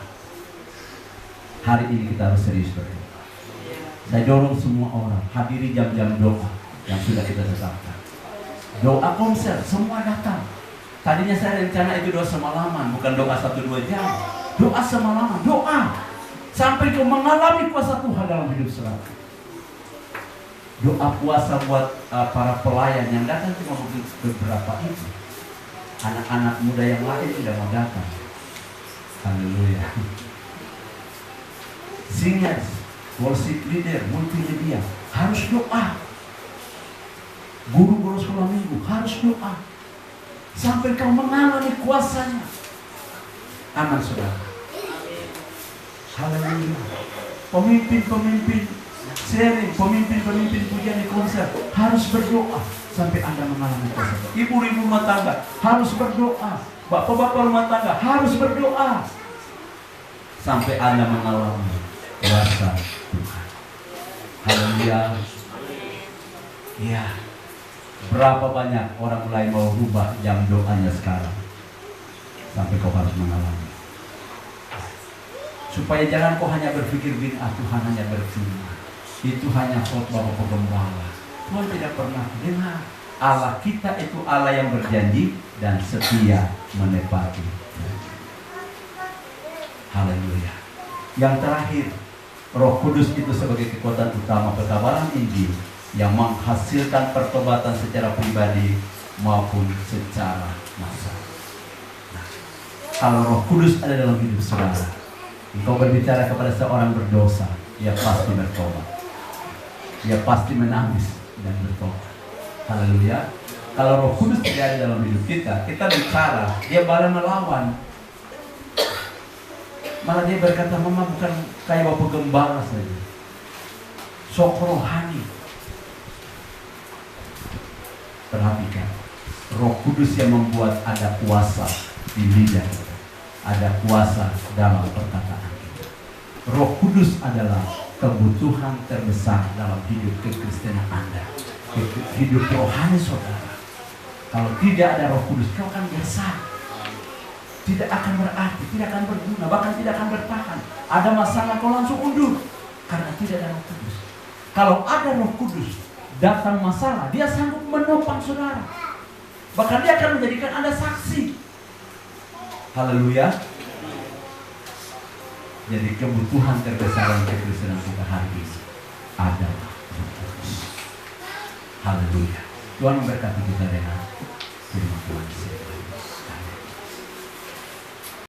Hari ini kita harus serius berdoa. Saya dorong semua orang hadiri jam-jam doa yang sudah kita tetapkan. Doa konser, semua datang. Tadinya saya rencana itu doa semalaman, bukan doa 1-2 jam. Doa semalaman, doa sampai kau mengalami kuasa Tuhan dalam hidup selalu. Doa puasa buat para pelayan yang datang cuma beberapa itu. Anak-anak muda yang lain tidak mau datang. Haleluya. Singers, worship leader, multimedia harus doa. Guru-guru sekolah minggu harus doa sampai kau mengalami kuasanya. Aman saudara. Haleluya. Pemimpin-pemimpin sharing, pemimpin-pemimpin pujian di konser harus berdoa sampai Anda mengalami kuasa. Ibu-ibu rumah tangga harus berdoa. Bapak-bapak rumah tangga harus berdoa sampai Anda mengalami kuasa Tuhan. Haleluya. Ya. Berapa banyak orang mulai mau rubah jam doanya sekarang sampai kau harus mengalami. Supaya jangan kau hanya berpikir Tuhan hanya berfirman. Itu hanya khotbah Bapak Gembala. Tuhan tidak pernah dengar. Allah kita itu Allah yang berjanji dan setia menepati. Haleluya. Yang terakhir, Roh Kudus itu sebagai kekuatan utama perkabaran Injil yang menghasilkan pertobatan secara pribadi maupun secara massal. Nah, kalau Roh Kudus ada dalam hidup saudara, engkau berbicara kepada seorang berdosa, dia pasti bertobat. Dia pasti menangis dan bertobat. Haleluya. Kalau Roh Kudus tidak ada dalam hidup kita, kita bicara, dia malah melawan. Malah dia berkata, mama bukan kayak Bapak Gembala saja, sok rohani. Perhatikan, Roh Kudus yang membuat ada kuasa di lidah kita, ada kuasa dalam perkataan kita. Roh Kudus adalah kebutuhan terbesar dalam hidup kekristenan Anda, hidup rohani saudara. Kalau tidak ada Roh Kudus, kau akan gersang, tidak akan berarti, tidak akan berguna, bahkan tidak akan bertahan. Ada masalah kau langsung undur karena tidak ada Roh Kudus. Kalau ada Roh Kudus datang masalah, dia sanggup menopang saudara. Bahkan dia akan menjadikan Anda saksi. Haleluya. Jadi kebutuhan terbesar yang Kristen kita hari ini adalah Roh Kudus. Haleluya. Tuhan memberkati kita dengan firman Tuhan.